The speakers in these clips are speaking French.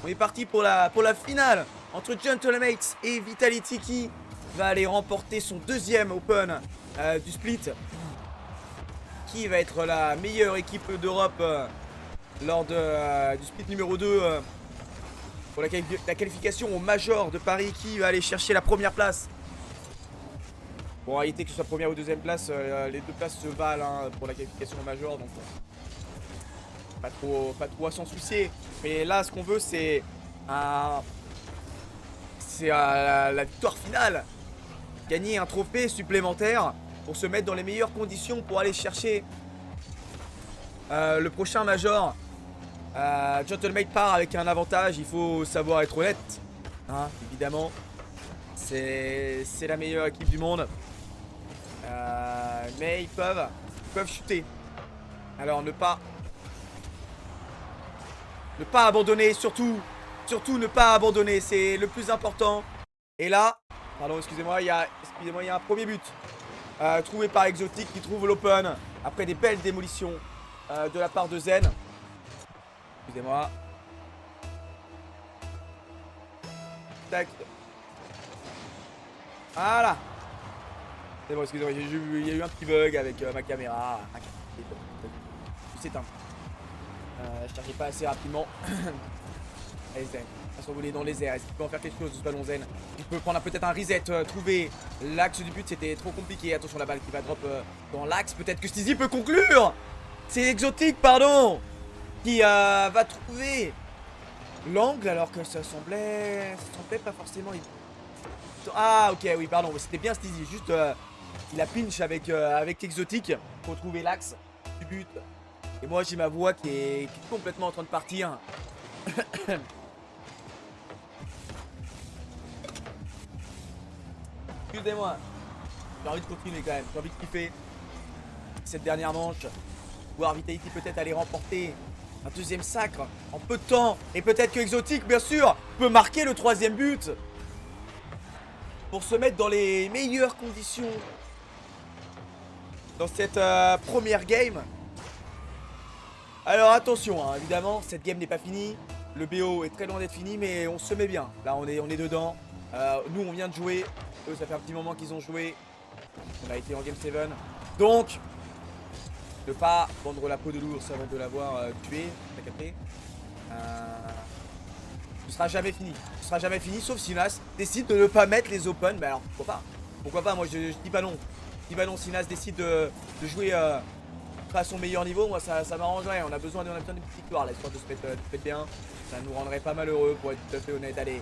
On est parti pour la finale entre Gentlemates et Vitality qui va aller remporter son deuxième Open du split. Qui va être la meilleure équipe d'Europe lors du split numéro 2 pour la qualification au Major de Paris. Qui va aller chercher la première place. Bon, en réalité, que ce soit première ou deuxième place, les deux places se valent hein, pour la qualification au Major. Donc pas trop à s'en soucier. Mais là, ce qu'on veut, c'est la victoire finale. Gagner un trophée supplémentaire pour se mettre dans les meilleures conditions pour aller chercher le prochain Major. Gentlemate part avec un avantage, il faut savoir être honnête. Hein, évidemment. C'est la meilleure équipe du monde. Mais ils peuvent chuter. Alors ne pas abandonner, surtout ne pas abandonner, c'est le plus important. Et là, pardon, excusez-moi, il y a un premier but trouvé par Exotic qui trouve l'open après des belles démolitions de la part de Zen. Excusez-moi. Tac. Voilà. C'est bon, excusez-moi, il y a eu un petit bug avec ma caméra. Je s'éteint. Je chargeais pas assez rapidement. Allez Zen, on va s'envoler dans les airs. Est-ce qu'il peut en faire quelque chose de ce ballon Zen? Il peut prendre peut-être un reset, trouver l'axe du but, c'était trop compliqué. Attention la balle qui va drop dans l'axe. Peut-être que Steezy peut conclure. C'est Exotic, pardon, qui va trouver l'angle alors que ça semblait pas forcément. Ah ok, oui pardon, c'était bien Steezy. Juste il a pinch avec Exotic pour trouver l'axe du but. Et moi j'ai ma voix qui est complètement en train de partir. Excusez-moi. J'ai envie de continuer quand même. J'ai envie de kiffer cette dernière manche. Voir Vitality peut-être aller remporter un deuxième sacre en peu de temps. Et peut-être que Exotic, bien sûr, peut marquer le troisième but. Pour se mettre dans les meilleures conditions dans cette première game. Alors attention, hein, évidemment, cette game n'est pas finie. Le BO est très loin d'être fini, mais on se met bien. Là, on est dedans. Nous, on vient de jouer. Eux, ça fait un petit moment qu'ils ont joué. On a été en Game 7. Donc, ne pas vendre la peau de l'ours avant de l'avoir tué. T'as capté? Ce sera jamais fini. Ce sera jamais fini, sauf si Nas décide de ne pas mettre les open. Mais alors, pourquoi pas? Pourquoi pas? Moi, je dis pas non. Je dis pas non si Nas décide de jouer à son meilleur niveau. Moi, ça m'arrangerait. On a besoin d'une petite victoire, là, histoire de se mettre bien. Ça nous rendrait pas malheureux, pour être tout à fait honnête. Allez,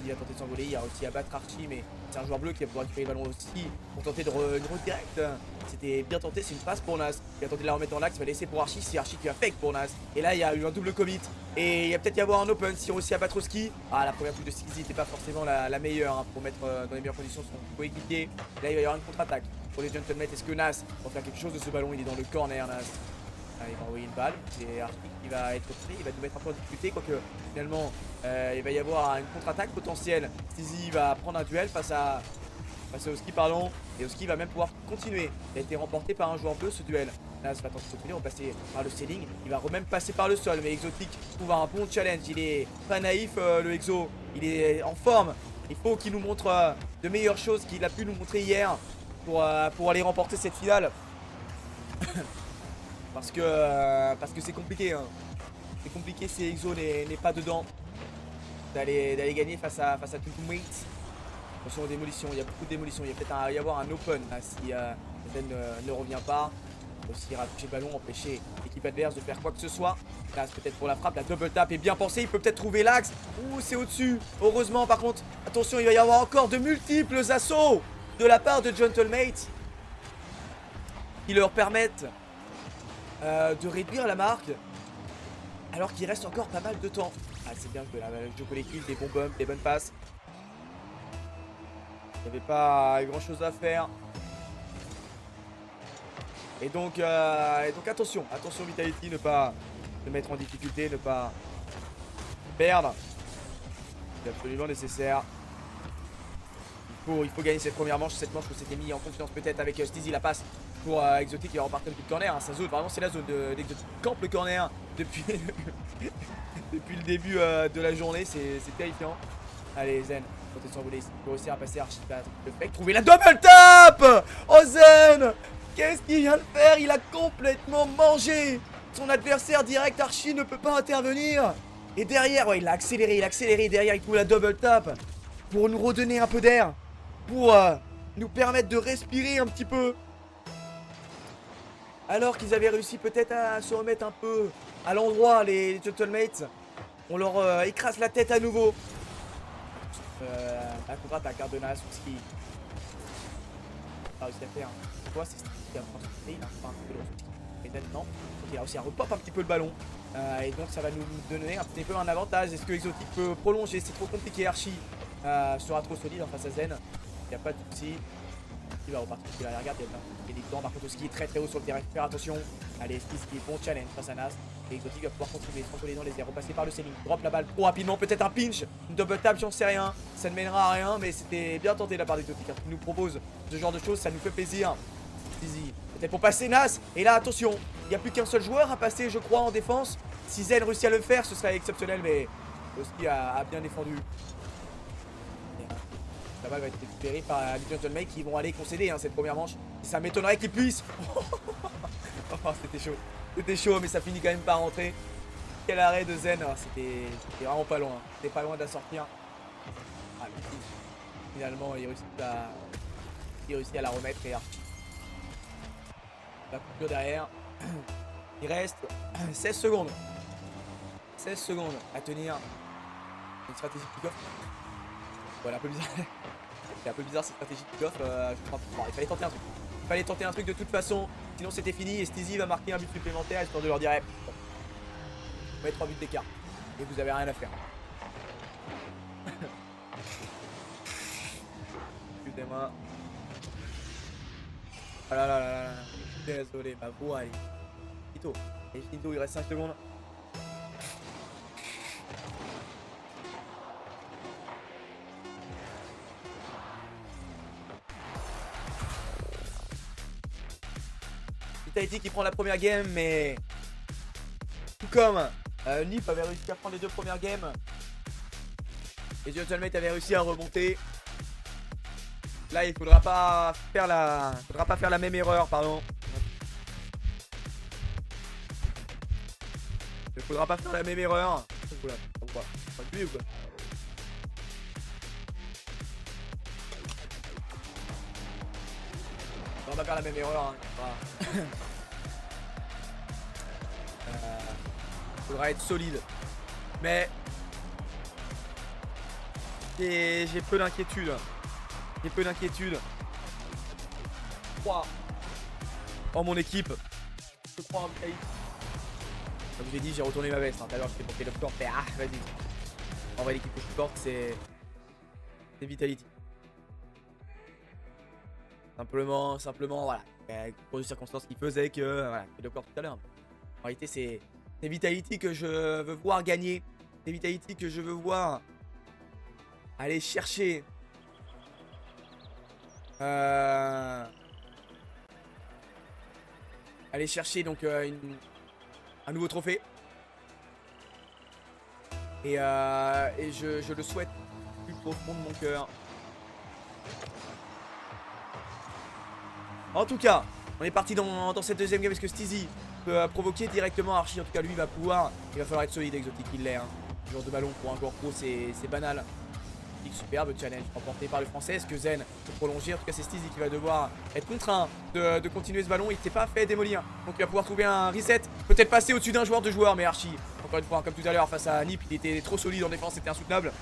il va tenter de s'envoler. Il a réussi à battre Archie, mais c'est un joueur bleu qui va pouvoir récupérer le ballon aussi pour tenter de redirect. C'était bien tenté, c'est une passe pour Nas. Il va tenter de la remettre dans l'axe, il va laisser pour Archie. C'est Archie qui va fake pour Nas. Et là, il y a eu un double commit. Et il va peut-être y avoir un open si on réussit à battre Ski. Ah, la première touche de Steezy n'était pas forcément la meilleure hein, pour mettre dans les meilleures conditions son coéquipier. Là, il va y avoir une contre-attaque pour les Gentlemen. Est-ce que Nas va faire quelque chose de ce ballon? Il est dans le corner, Nas. Ah, il va envoyer une balle, c'est Archie qui va être pris, il va nous mettre un peu en difficulté, quoique finalement il va y avoir une contre-attaque potentielle. Steezy va prendre un duel face à Oski, pardon, et Oski va même pouvoir continuer. Il a été remporté par un joueur bleu ce duel. Là, ça va tenter de continuer, on va passer par le ceiling, il va même passer par le sol, mais Exotic trouve un bon challenge, il est pas naïf le Exo, il est en forme, il faut qu'il nous montre de meilleures choses qu'il a pu nous montrer hier pour aller remporter cette finale. Parce que c'est compliqué hein. C'est compliqué si Exo n'est pas dedans d'aller gagner face à Gentlemate. Attention aux démolitions, il y a beaucoup de démolitions. Il y a peut-être y avoir un open là, si Zen ne revient pas. Aussi toucher le ballon, empêcher l'équipe adverse de faire quoi que ce soit. Là peut-être pour la frappe, la double tap est bien pensée. Il peut peut-être trouver l'axe. Ouh, c'est au-dessus. Heureusement par contre, attention, il va y avoir encore de multiples assauts de la part de Gentlemate qui leur permettent de réduire la marque alors qu'il reste encore pas mal de temps. Ah, c'est bien que le jeu collectif, des bons bumps, des bonnes passes. Il n'y avait pas grand chose à faire. Et donc attention Vitality, ne pas se mettre en difficulté, ne pas perdre. C'est absolument nécessaire. Il faut gagner cette première manche. Cette manche que s'était mis en confiance peut-être avec Steezy, la passe pour Exotic qui va repartir depuis le corner. Hein. Sa zone, vraiment, c'est la zone d'Exotic. Campe le corner depuis, depuis le début de la journée. C'est terrifiant. Allez, Zen, côté s'envoler ici. Il faut réussir à passer Archibald. Le fait trouver la double tap. Oh, Zen, qu'est-ce qu'il vient de faire? Il a complètement mangé son adversaire direct. Archie ne peut pas intervenir. Et derrière, ouais, il a accéléré. Derrière, il trouve la double tap pour nous redonner un peu d'air. Pour nous permettre de respirer un petit peu. Alors qu'ils avaient réussi peut-être à se remettre un peu à l'endroit, les Gentlemates. On leur écrase la tête à nouveau. La contre-attaque de Nas, ce qui a réussi à faire. C'est quoi? C'est ce qui a il a pas un peu de et non. Donc il a réussi à repop un petit peu le ballon. Et donc ça va nous donner un petit peu un avantage. Est-ce que Exotic peut prolonger? C'est trop compliqué. Archie sera trop solide en face à Zen. Il n'y a pas de soucis. Il va repartir. Il regarde, il est dedans. Par contre, Ski est très très haut sur le terrain. Faire attention. Allez, Ski qui est bon challenge face à Nas. Et Exotic va pouvoir continuer. Trampoler dans les airs. Repasser par le ceiling. Drop la balle trop rapidement. Peut-être un pinch. Une double tap, j'en sais rien. Ça ne mènera à rien. Mais c'était bien tenté de la part d'Exotic. Il nous propose ce genre de choses. Ça nous fait plaisir. Easy. Peut-être pour passer Nas. Et là, attention. Il n'y a plus qu'un seul joueur à passer, je crois, en défense. Si Zen réussit à le faire, ce serait exceptionnel. Mais Oski a bien défendu. La balle va être récupérée par les Gentlemen qui vont aller concéder cette première manche. Et ça m'étonnerait qu'ils puissent. Oh, c'était chaud. C'était chaud, mais ça finit quand même par rentrer. Quel arrêt de Zen. C'était vraiment pas loin. C'était pas loin de la sortir. Ah, finalement, il réussit à la remettre. Et la coupure derrière. Il reste 16 secondes. 16 secondes à tenir. Une stratégie de kick-off. Voilà, un peu bizarre. C'est un peu bizarre cette stratégie de kick-off. Bon, il fallait tenter un truc. Il fallait tenter un truc de toute façon. Sinon c'était fini et Steezy va marquer un but supplémentaire histoire de leur dire bon, vous mettez 3 buts d'écart. Et vous avez rien à faire. Excusez-moi. Oh là là là là là. Désolé, ma voix est Finito. Et Finito, il reste 5 secondes. Vitality qui prend la première game, mais tout comme Nip avait réussi à prendre les 2 premières games, les Gentlemen avaient réussi à remonter. Là, il faudra pas faire la même erreur, pardon. Il faudra pas faire la même erreur. Oula, pourquoi? Pas de ou quoi? On va pas faire la même erreur. Faudra être solide. Mais j'ai peu d'inquiétude. J'ai peu d'inquiétude. Je crois en mon équipe. Je crois en Vitality. Comme je l'ai dit, j'ai retourné ma veste. Tout à l'heure, j'étais porté le corps. Ah, vas-y. En vrai, l'équipe que je porte, c'est Vitality. Simplement, voilà. Pour des circonstances qui faisaient que, voilà, j'ai le corps tout à l'heure. En réalité, c'est Vitality que je veux voir gagner. C'est Vitality que je veux voir aller chercher. Aller chercher donc un nouveau trophée. Et je le souhaite du plus profond de mon cœur. En tout cas, on est parti dans cette deuxième game parce que Steezy peut provoquer directement Archie. En tout cas, lui, il va pouvoir. Il va falloir être solide, Exotic. Il l'est. Le joueur de ballon pour un joueur pro, c'est banal. Superbe challenge remporté par le français. Est-ce que Zen peut prolonger? En tout cas, c'est Steezy qui va devoir être contraint de continuer ce ballon. Il s'est pas fait démolir. Donc, il va pouvoir trouver un reset. Peut-être passer au-dessus d'un joueur de joueur. Mais Archie, encore une fois, comme tout à l'heure, face à Nip, il était trop solide en défense. C'était insoutenable.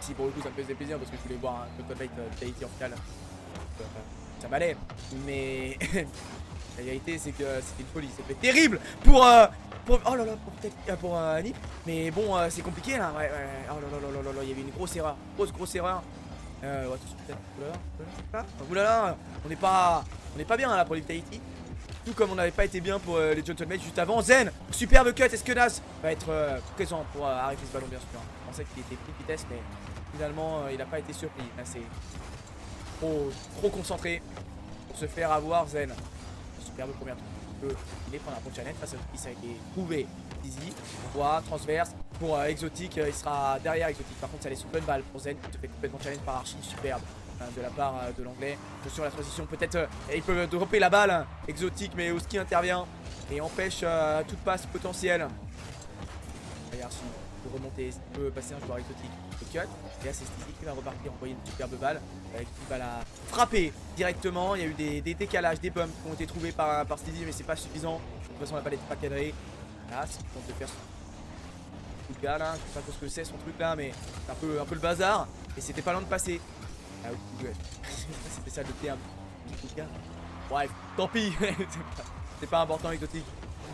Si pour le coup, ça me faisait plaisir parce que je voulais voir un Total Vitality en finale. Ça m'allait. Mais la vérité, c'est que c'était une folie. C'était terrible pour oh là là, pour Nip. Mais bon, c'est compliqué là. Ouais. Oh là là, il y avait une grosse erreur. Grosse erreur. Attention, peut-être. Oulala, on n'est pas bien là pour les Vitality. Tout comme on n'avait pas été bien pour les Gentlemen juste avant. Zen, superbe cut. Est-ce que Nas va être présent pour arrêter ce ballon, bien sûr. Je pensais qu'il était pris de vitesse, mais finalement, il n'a pas été surpris. Là, c'est trop concentré. se faire avoir Zen. Superbe première tour. Il est prendre un bon challenge face à qui ça a été trouvé. Easy, voit, transverse. Pour Exotique, il sera derrière Exotique. Par contre, ça laisse une bonne balle pour Zen qui se fait complètement challenge par Archie. Superbe de la part de l'anglais. Attention à la transition, peut-être il peut dropper la balle. Exotique, mais Oski intervient et empêche toute passe potentielle. Et Archie peut remonter, il peut passer un joueur Exotique. Le cut, et là c'est Stizy qui va repartir, envoyer une superbe balle qui va la frapper directement. Il y a eu des décalages, des bumps qui ont été trouvés par Stizy, mais c'est pas suffisant. De toute façon la balle n'était pas cadrée. Là c'est le temps de faire ce truc là, je sais pas trop ce que c'est son truc là, mais c'est un peu le bazar. Et c'était pas loin de passer. Ah oui, c'était ça le terme. Bref, tant pis. C'est pas important Exotique.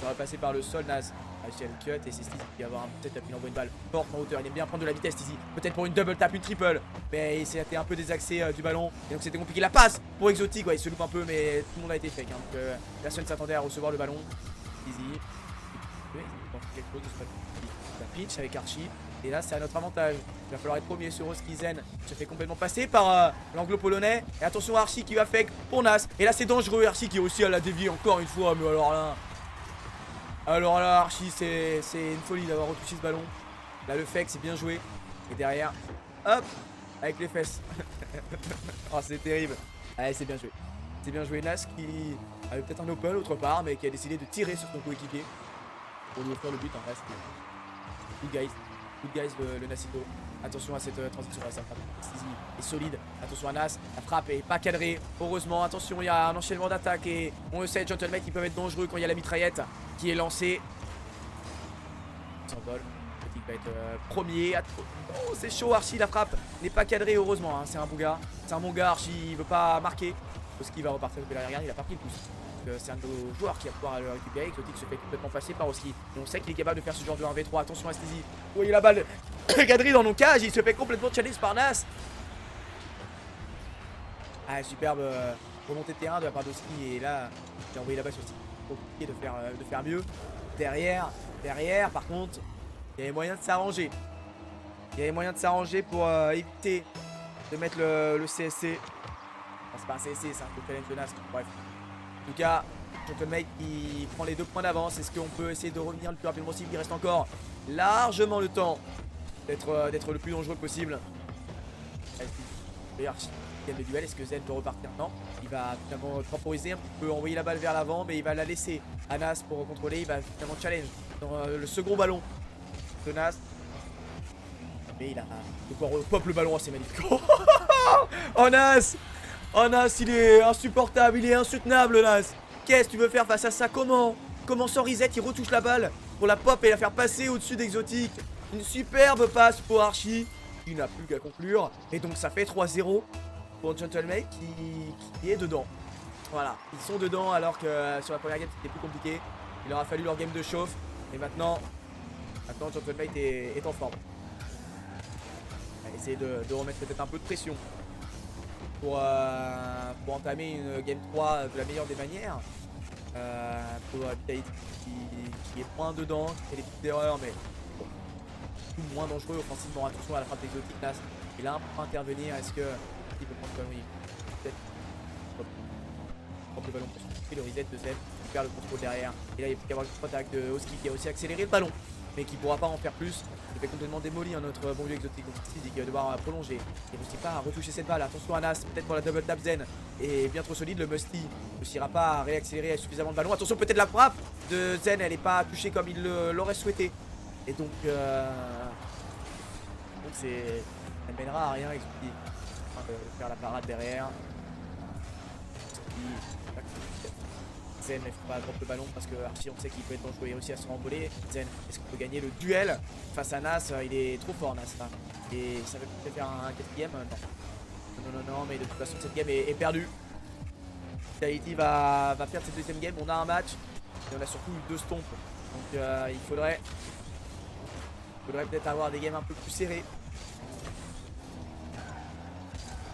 On va passer par le sol, Nas. Réussi à le cut et c'est Stizy qui va avoir peut-être appuyé, il envoie une balle forte en hauteur. Il aime bien prendre de la vitesse Stizy. Peut-être pour une double tap, une triple. Mais il s'est un peu désaxé du ballon. Et donc c'était compliqué. La passe pour Exotique, ouais, il se loupe un peu, mais tout le monde a été fake. Donc personne ne s'attendait à recevoir le ballon. Stizy. Quelque chose de la pitch avec Archie. Et là c'est à notre avantage. Il va falloir être premier sur Oski. Zen se fait complètement passer par l'anglo-polonais. Et attention à Archie qui va fake pour Nas. Et là c'est dangereux. Archie qui est aussi à la dévier encore une fois. Mais alors là Archie c'est une folie d'avoir retouché ce ballon. Là le fake c'est bien joué. Et derrière, hop, avec les fesses. Oh c'est terrible. Allez c'est bien joué. C'est bien joué. Nas qui avait peut-être un open autre part, mais qui a décidé de tirer sur son coéquipier pour lui offrir le but en reste. Good guys le Nasito. Attention à cette transition là, ça frappe. Stizy est solide. Attention à Nas. La frappe est pas cadrée. Heureusement, attention, il y a un enchaînement d'attaques et on le sait, Gentlemen qui peuvent être dangereux quand il y a la mitraillette qui est lancée. Il s'envole. Petit va être premier. Oh, c'est chaud, Archie. La frappe n'est pas cadrée, heureusement. Hein. C'est un bon gars. C'est un bon gars, Archie. Il veut pas marquer. Parce qu'il va repartir de l'arrière. Il a pas pris le pouce. C'est un de nos joueurs qui va pouvoir le récupérer. Exotique se fait complètement passer par Oski. Et on sait qu'il est capable de faire ce genre de 1v3. Attention à Stizy. Vous voyez la balle cadrée dans nos cages. Il se fait complètement challenge par Nas. Ah, superbe remontée de terrain de la part d'Oski. Et là, il a envoyé la balle sur Stizy. Compliqué de faire mieux. Derrière, par contre, il y avait moyen de s'arranger. Il y avait moyen de s'arranger pour éviter de mettre le CSC. Enfin, c'est pas un CSC, c'est un peu challenge de Nas. Bref. En tout cas, Gentleman qui prend les 2 points d'avance. Est-ce qu'on peut essayer de revenir le plus rapidement possible? Il reste encore largement le temps d'être le plus dangereux possible. Et Archie gagne le duel. Est-ce que Zen peut repartir? Non. Il va finalement temporiser un peu, envoyer la balle vers l'avant, mais il va la laisser à Nas pour contrôler. Il va finalement challenge dans le second ballon de Nas. Mais il a de quoi repop le ballon, c'est magnifique. Oh Nas! Oh Nas, il est insupportable, il est insoutenable Nas. Qu'est-ce que tu veux faire face à ça? Comment sans reset, il retouche la balle pour la pop et la faire passer au-dessus d'Exotique. Une superbe passe pour Archie. Il n'a plus qu'à conclure. Et donc ça fait 3-0 pour Gentleman qui est dedans. Voilà, ils sont dedans alors que sur la première game c'était plus compliqué. Il aura fallu leur game de chauffe. Et maintenant Gentleman est en forme. On va essayer de remettre peut-être un peu de pression pour entamer une game 3 de la meilleure des manières. Pour Vitality qui est moins dedans, qui fait des petites erreurs, mais bon, beaucoup moins dangereux offensivement. Attention à la frappe d'Exotique là. Il a un peu intervenir. Est-ce que il peut prendre comme oui, peut-être prendre le ballon pour se le reset de Zen, faire le contrôle derrière. Et là il peut y avoir une attaque de Oski qui a aussi accéléré le ballon, mais qui pourra pas en faire plus. Il fait complètement démolir notre bon vieux Exotique. Donc Stizy qui va devoir prolonger. Il ne réussit pas à retoucher cette balle. Attention à Nas, peut-être pour la double tap. Zen est bien trop solide. Le Musty ne réussira pas à réaccélérer suffisamment le ballon. Attention, peut-être la frappe de Zen, elle n'est pas touchée comme il l'aurait souhaité. Et donc c'est, elle mènera à rien. Exotique en train de faire la parade derrière. Zen ne faut pas drop le ballon parce que Archie on sait qu'il peut être dangereux et aussi à se renvoler. Zen, est-ce qu'on peut gagner le duel face à Nas? Il est trop fort Nas là. Et ça va peut-être faire un 4ème. Non, mais de toute façon cette game est perdue. Vitality va perdre cette deuxième game. On a un match et on a surtout eu 2 stompes. Donc il faudrait peut-être avoir des games un peu plus serrées.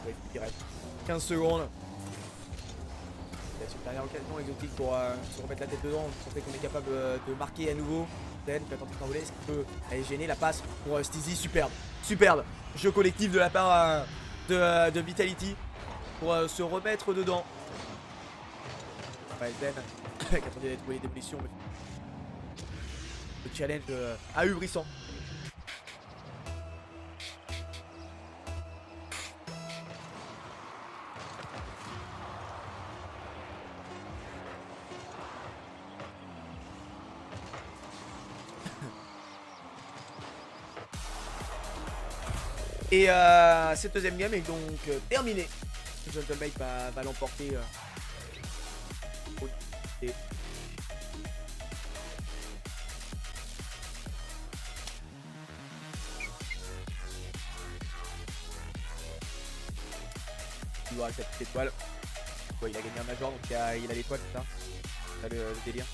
Ouais, il reste 15 secondes. C'est une dernière occasion Exotique pour se remettre la tête dedans, montrer qu'on est capable de marquer à nouveau. Zen peut tenter de s'envoler, est-ce qu'il peut aller gêner la passe pour Stizy? Superbe jeu collectif de la part de Vitality pour se remettre dedans. Ouais, Zen, qui attendait de trouver les démolitions. Le challenge ahurissant. Et cette deuxième game est donc terminée. Gentlemate va l'emporter. Il aura sa petite étoile. Ouais, il a gagné un major, donc il a l'étoile, c'est ça. C'est le délire.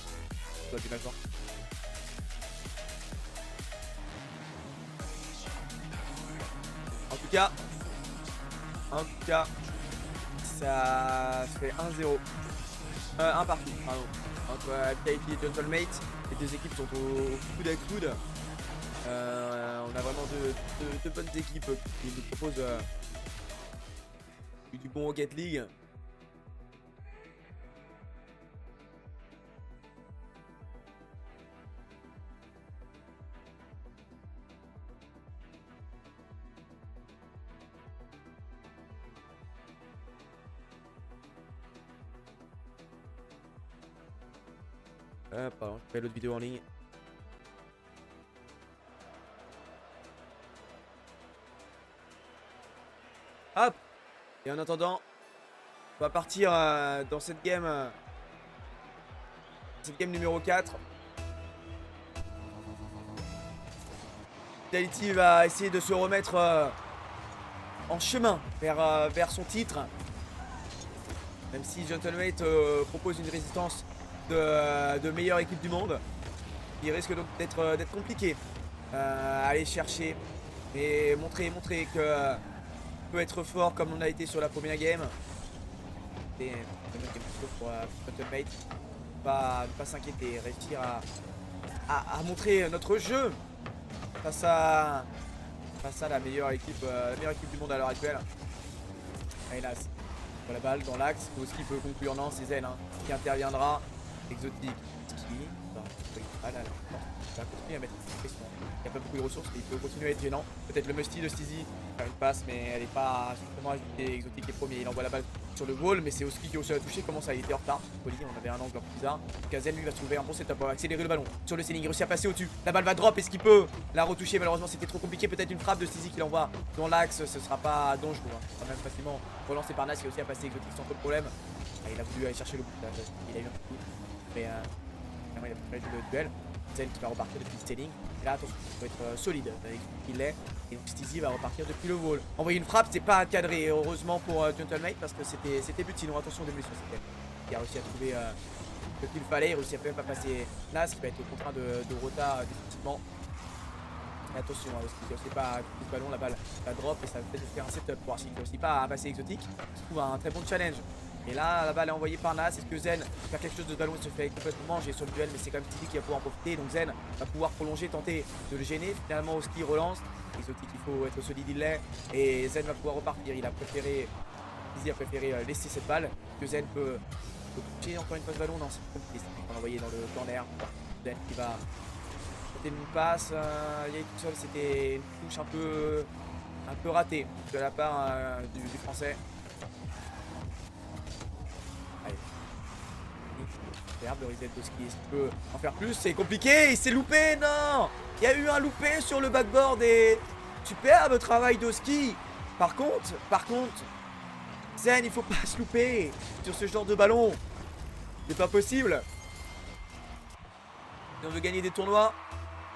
L'étoile du major. En tout cas, ça fait 1-0. Un partout, pardon. Entre Vitality et Gentlemate, les deux équipes sont au coude à coude. On a vraiment deux bonnes équipes qui nous proposent du bon Rocket League. Pardon, je fais l'autre vidéo en ligne. Hop. Et en attendant, on va partir dans cette game numéro 4. Vitality va essayer de se remettre en chemin vers son titre. Même si Gentlemate propose une résistance de meilleure équipe du monde, il risque donc d'être compliqué à aller chercher et montrer que peut être fort comme on a été sur la première game. Et pour Gentlemate, ne pas s'inquiéter, réussir à montrer notre jeu face à la meilleure équipe du monde à l'heure actuelle. Et là, la balle dans l'axe, Oski peut conclure, non c'est Zen qui interviendra. Exotique, il va continuer à mettre une pression. Il n'y a pas beaucoup de ressources, mais il peut continuer à être gênant. Peut-être le musty de Stizy faire une passe, mais elle n'est pas suffisamment ajoutée. Exotique est premier, il envoie la balle sur le wall, mais c'est Oski qui est au seul à toucher. Comment ça, il était en retard. Poli, on avait un angle un peu bizarre. Kazen lui va trouver un bon setup, va accélérer le ballon sur le ceiling, il réussit à passer au-dessus. La balle va drop, est-ce qu'il peut la retoucher? Malheureusement, c'était trop compliqué. Peut-être une frappe de Stizy qui l'envoie dans l'axe, ce sera pas dangereux. Ce sera même facilement relancé par Nas, qui a aussi à passer Exotique sans trop de problème. Il a voulu aller chercher le bout, il a eu un coup. Mais il a préféré jouer le duel. Zen qui va repartir depuis le styling. Et là, attention, il faut être solide avec ce qu'il est. Et donc Stizy va repartir depuis le wall. Envoyer une frappe, c'est pas cadré. Heureusement pour Gentlemate parce que c'était but. Sinon, attention, démolition. C'était qui a réussi à trouver ce qu'il fallait. Il réussit à même pas passer Nas qui va être contraint de rota définitivement. Et attention, parce qu'il ne sait pas couper le ballon, la balle va drop et ça va peut-être faire un setup pour voir s'il ne réussit pas à passer Exotique. Il trouve un très bon challenge. Et là, la balle est envoyée par Nas. Est-ce que Zen va faire quelque chose de ballon? Il se fait complètement manger sur le duel, mais c'est quand même Stizy qui va pouvoir en profiter. Donc Zen va pouvoir prolonger, tenter de le gêner. Finalement, Oski relance. Exotique, il faut être solide, il l'est. Et Zen va pouvoir repartir. Stizy a préféré laisser cette balle. Que Zen peut toucher encore une fois ce ballon. Non, c'est compliqué. On va l'envoyer dans le corner. Zen qui va tenter une passe. Il y a tout seul, c'était une touche un peu ratée de la part du français. Le reset de ski, est-ce qu'il peut en faire plus? C'est compliqué, il s'est loupé, non. Il y a eu un loupé sur le backboard et superbe travail d'Oski. Par contre, Zen, il faut pas se louper sur ce genre de ballon. C'est pas possible. Si on veut gagner des tournois,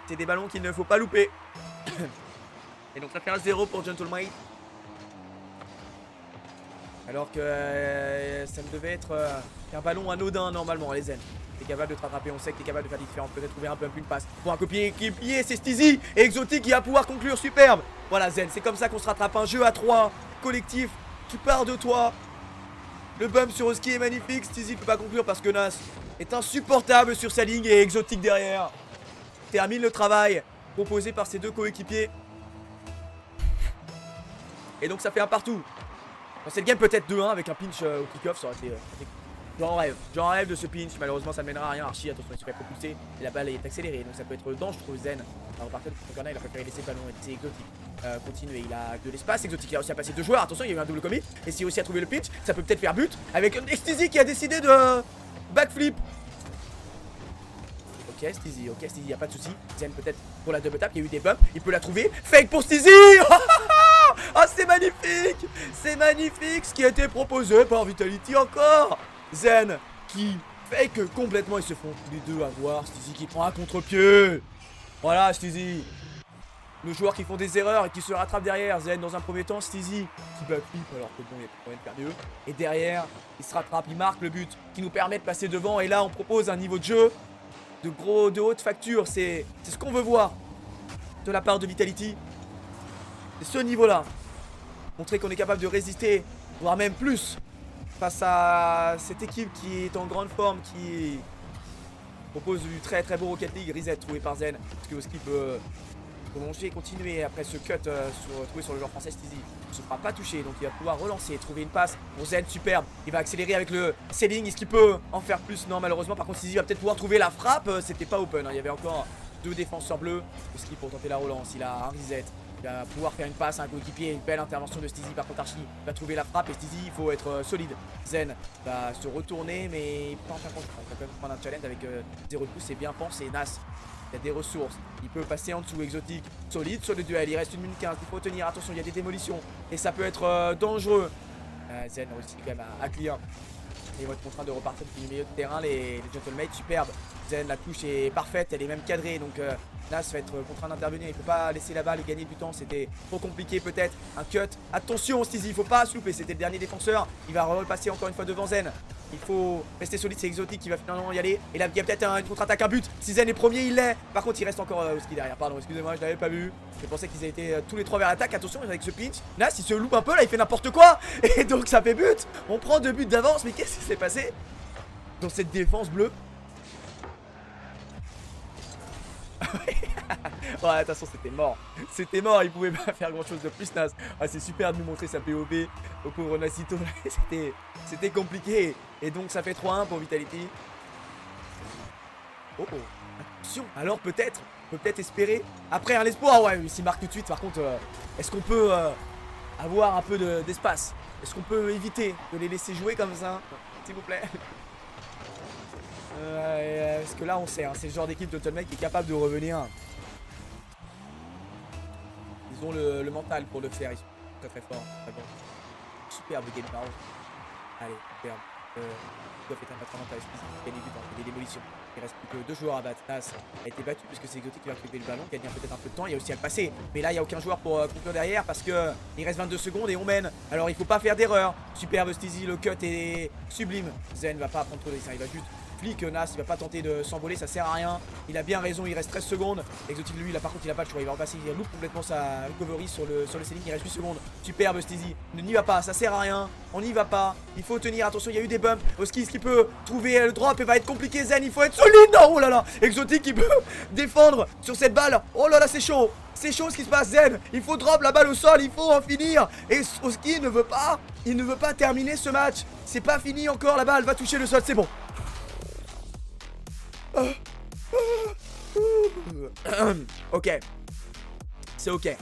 c'est des ballons qu'il ne faut pas louper. Et donc ça fait un 0 pour Gentlemate. Alors que ça ne devait être qu'un ballon anodin normalement, les Zen. T'es capable de te rattraper, on sait que t'es capable de faire différent, peut-être trouver un peu une passe. Pour un copier-équipier, c'est Stizy et Exotique qui va pouvoir conclure, superbe. Voilà Zen, c'est comme ça qu'on se rattrape, un jeu à 3, collectif, qui part de toi. Le bump sur Oski est magnifique, Stizy peut pas conclure parce que Nas est insupportable sur sa ligne et Exotique derrière. Termine le travail proposé par ses deux coéquipiers. Et donc ça fait un partout. Dans cette game peut-être 2-1 avec un pinch au kick-off, ça aurait été J'en rêve de ce pinch. Malheureusement, ça ne mènera à rien. Archie, attention, il se fait propulser. Et la balle est accélérée, donc ça peut être dangereux. Zen, à repartir de son corner, il a préféré laisser le ballon. Et c'est Exotic. Continuer, il a de l'espace. Exotic, il a aussi à passer 2 joueurs. Attention, il y a eu un double commit. Et s'il aussi a trouvé le pinch, ça peut peut-être faire but. Avec Steezy qui a décidé de backflip. Ok, Steezy, y a pas de souci. Zen peut-être pour la double tap, il y a eu des bumps. Il peut la trouver. Fake pour Steezy. Oh, c'est magnifique! C'est magnifique ce qui a été proposé par Vitality encore! Zen qui fake complètement, ils se font tous les deux avoir. Steezy qui prend un contre-pied. Voilà, Steezy. Nos joueurs qui font des erreurs et qui se rattrapent derrière. Zen dans un premier temps, Steezy qui backflip alors que bon, il n'y a pas moyen de faire mieux. Et derrière, il se rattrape, il marque le but qui nous permet de passer devant. Et là, on propose un niveau de jeu de haute facture. C'est ce qu'on veut voir de la part de Vitality. C'est ce niveau-là. Montrer qu'on est capable de résister, voire même plus, face à cette équipe qui est en grande forme, qui propose du très très beau Rocket League. Reset trouvé par Zen, parce que Oski peut prolonger et continuer après ce cut trouvé sur le joueur français Steezy. Il ne se fera pas toucher, donc il va pouvoir relancer, trouver une passe pour Zen, superbe. Il va accélérer avec le selling, est-ce qu'il peut en faire plus? Non, malheureusement. Par contre, Steezy va peut-être pouvoir trouver la frappe. C'était pas open, hein. Il y avait encore 2 défenseurs bleus. Oski pour tenter la relance, il a un reset. Il va pouvoir faire une passe à un coéquipier. Une belle intervention de Steezy. Par contre, Archie va trouver la frappe. Et Steezy, il faut être solide. Zen va se retourner, mais pas en faire grand chose. Il va quand même prendre un challenge avec 0 de pouce. C'est bien pensé. Nas, il y a des ressources. Il peut passer en dessous. Exotique, solide sur le duel. Il reste 1 minute 15. Il faut tenir. Attention, il y a des démolitions. Et ça peut être dangereux. Zen aussi, quand même, à clear. Ils vont être contraints de repartir depuis le milieu de terrain. Les gentlemates, superbe. Zen, la touche est parfaite. Elle est même cadrée. Donc. Nas va être contraint d'intervenir, il peut pas laisser la balle et gagner du temps, c'était trop compliqué peut-être. Un cut, attention Steezy, il faut pas se louper, c'était le dernier défenseur. Il va repasser encore une fois devant Zen. Il faut rester solide, c'est Exotic qui va finalement y aller. Et là il y a peut-être une contre-attaque, un but. Si Zen est premier, il l'est. Par contre il reste encore Oski derrière, pardon, excusez-moi, je l'avais pas vu. Je pensais qu'ils avaient été tous les 3 vers l'attaque. Attention avec ce pinch, Nas il se loupe un peu, là il fait n'importe quoi. Et donc ça fait but. On prend 2 buts d'avance, mais qu'est-ce qui s'est passé dans cette défense bleue? Ouais, de toute façon, c'était mort. C'était mort, il pouvait pas faire grand chose de plus, Nas. Ah, c'est super de nous montrer sa POV au pauvre Nasito. C'était compliqué. Et donc, ça fait 3-1 pour Vitality. Oh, attention. Alors, peut-être, on peut peut-être espérer. Après, un espoir, ouais, s'il marque tout de suite. Par contre, est-ce qu'on peut avoir un peu d'espace? Est-ce qu'on peut éviter de les laisser jouer comme ça? S'il vous plaît. Parce que là on sait, hein, c'est le genre d'équipe de Tolmec qui est capable de revenir. Ils ont le mental pour le faire, ils sont très très forts. Très bon. Superbe game par contre. Allez, superbe. Il doit faire un patron mental, gagner du temps, des démolitions. Il reste plus que 2 joueurs à battre. Nas a été battu parce que c'est Exotic qui va occuper le ballon, qui gagne peut-être un peu de temps. Il y a aussi à le passer, mais là il n'y a aucun joueur pour conclure derrière parce que il reste 22 secondes et on mène. Alors il faut pas faire d'erreur. Superbe Steezy, le cut est sublime. Zen va pas prendre trop de risques, il va juste flic. Nas il va pas tenter de s'envoler, ça sert à rien. Il a bien raison, il reste 13 secondes. Exotic lui là par contre il a pas le choix, il va repasser, il loupe complètement sa recovery sur le ceiling, il reste 8 secondes. Superbe Steezy, ne n'y va pas, ça sert à rien. On n'y va pas, il faut tenir, attention il y a eu des bumps. Oski qui peut trouver le drop et va être compliqué. Zen il faut être solide. Non, oh là là, Exotic qui peut défendre sur cette balle. Oh là là c'est chaud. C'est chaud ce qui se passe. Zen, il faut drop la balle au sol, il faut en finir. Et Oski ne veut pas, il ne veut pas terminer ce match. C'est pas fini encore, la balle va toucher le sol, c'est bon. Ok. C'est ok.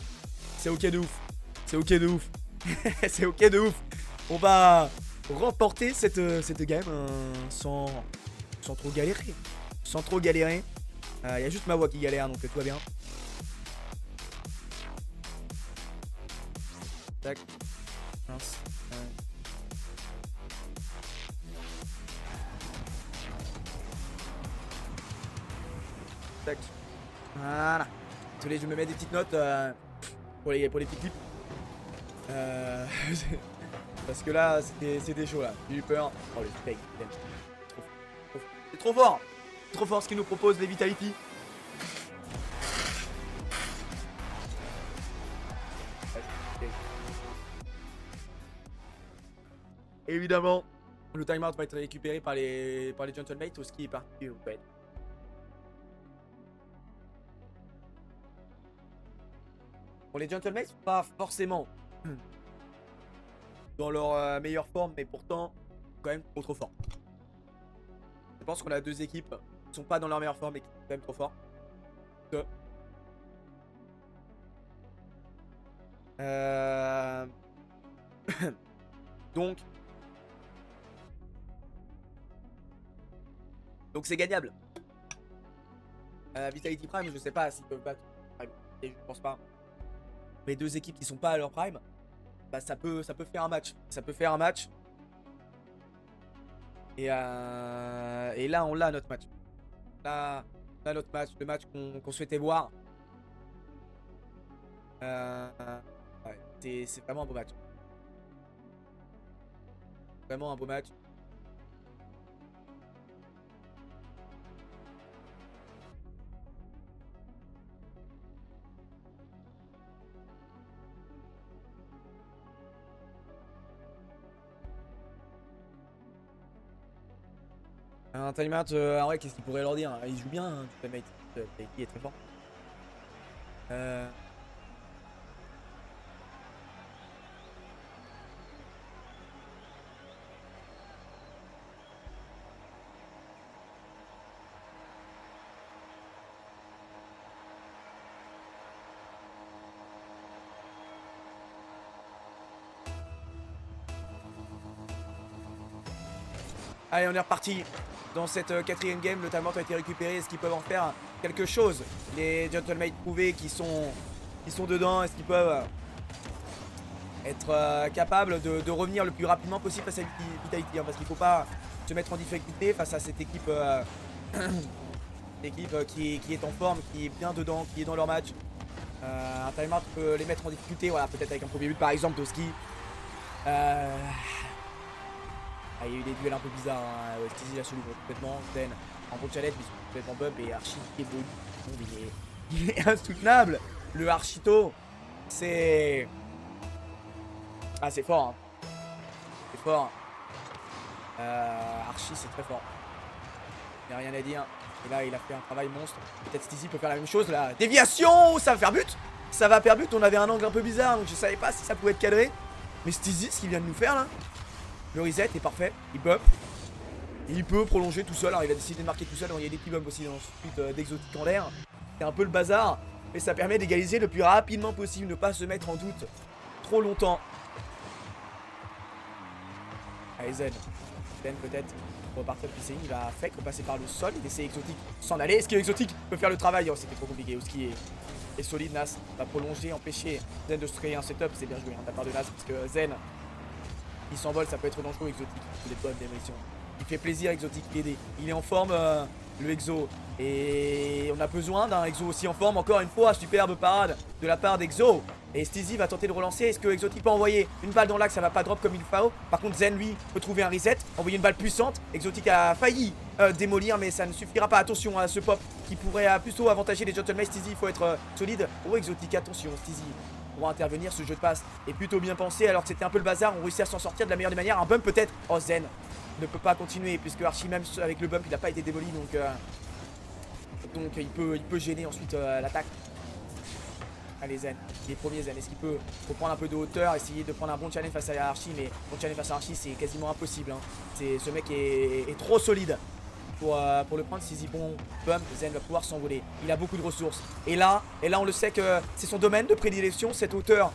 C'est ok de ouf. C'est ok de ouf. C'est ok de ouf. On va remporter cette game sans trop galérer. Sans trop galérer. Il y a juste ma voix qui galère, donc tout va bien. Tac. Mince. Tac. Voilà. Désolé, je me mets des petites notes pour les petits clips. Parce que là, c'était chaud là. J'ai eu peur. Oh le fake. C'est trop fort. Trop fort ce qu'ils nous proposent les Vitality. Évidemment, le timeout va être récupéré par les gentlemates. Oski est parti au fait. Pour les gentlemates, pas forcément dans leur meilleure forme, mais pourtant quand même trop fort. pense qu'on a deux équipes qui sont pas dans leur meilleure forme et qui sont quand même trop forts. Donc c'est gagnable. Vitality Prime, je sais pas s'ils peuvent battre Prime, je pense pas. Mais deux équipes qui sont pas à leur prime, bah ça peut faire un match. Ça peut faire un match. Et là on l'a notre match. Là notre match, le match qu'on souhaitait voir. Ouais, c'est vraiment un beau match. Vraiment un beau match. Un timeout, en vrai, qu'est-ce qu'il pourrait leur dire? Il joue bien, hein, mate. Il est très fort. Allez, on est reparti dans cette quatrième game. Le timeout a été récupéré. Est-ce qu'ils peuvent en faire quelque chose? Les Gentlemates prouvés qui sont dedans, est-ce qu'ils peuvent être capables de revenir le plus rapidement possible face à Vitality, hein, parce qu'il faut pas se mettre en difficulté face à cette équipe, qui est en forme, qui est bien dedans, qui est dans leur match. Un timeout peut les mettre en difficulté, voilà, peut-être avec un premier but par exemple d'Oski. Il y a eu des duels un peu bizarres, hein. Stizy l'a sous complètement, Zen en gros challenge, ils sont complètement bump et Archie qui est beau. Il est insoutenable. Le Archito, c'est... Ah, c'est fort, hein. C'est fort. Archie, c'est très fort. Il n'y a rien à dire. Et là, il a fait un travail monstre. Peut-être Stizy peut faire la même chose. La déviation, ça va faire but. Ça va faire but. On avait un angle un peu bizarre, donc je savais pas si ça pouvait être cadré. Mais Stizy, ce qu'il vient de nous faire là, le reset est parfait. Il bump. Il peut prolonger tout seul. Alors, il a décidé de marquer tout seul. Donc, il y a des petits bumps aussi dans ce suite d'exotique en l'air. C'est un peu le bazar. Mais ça permet d'égaliser le plus rapidement possible. Ne pas se mettre en doute trop longtemps. Allez, Zen. Zen peut-être repartir de PCI. Il va fake repasser par le sol. Il essaie Exotique s'en aller. Est-ce que Exotique peut faire le travail? Oh, c'était trop compliqué. Oski est solide. Nas va prolonger, empêcher Zen de se créer un setup. C'est bien joué hein, de la part de Nas. Parce que Zen, il s'envole, ça peut être dangereux. Exotique. Il est bonne démolition. Il fait plaisir, Exotique, l'aider. Il est en forme, le Exo. Et on a besoin d'un Exo aussi en forme. Encore une fois, superbe parade de la part d'Exo. Et Stizy va tenter de relancer. Est-ce que Exotique peut envoyer une balle dans l'axe? Ça va pas drop comme il faut. Par contre, Zen, lui, peut trouver un reset. Envoyer une balle puissante. Exotique a failli démolir, mais ça ne suffira pas. Attention à ce pop qui pourrait plutôt avantager les Gentlemen. Stizy, il faut être solide. Oh, Exotique, attention, Stizy pour intervenir. Ce jeu de passe est plutôt bien pensé. Alors que c'était un peu le bazar. On réussit à s'en sortir de la meilleure des manières. Un bump peut-être. Oh, Zen ne peut pas continuer puisque Archie même avec le bump il n'a pas été démoli donc il peut gêner ensuite l'attaque. Allez Zen, il est premier Zen, est-ce qu'il peut reprendre un peu de hauteur, essayer de prendre un bon challenge face à Archie, mais bon challenge face à Archie c'est quasiment impossible hein. Ce mec est trop solide pour le prendre. Stizy bon bump, Zen va pouvoir s'envoler, il a beaucoup de ressources et là on le sait que c'est son domaine de prédilection, cette hauteur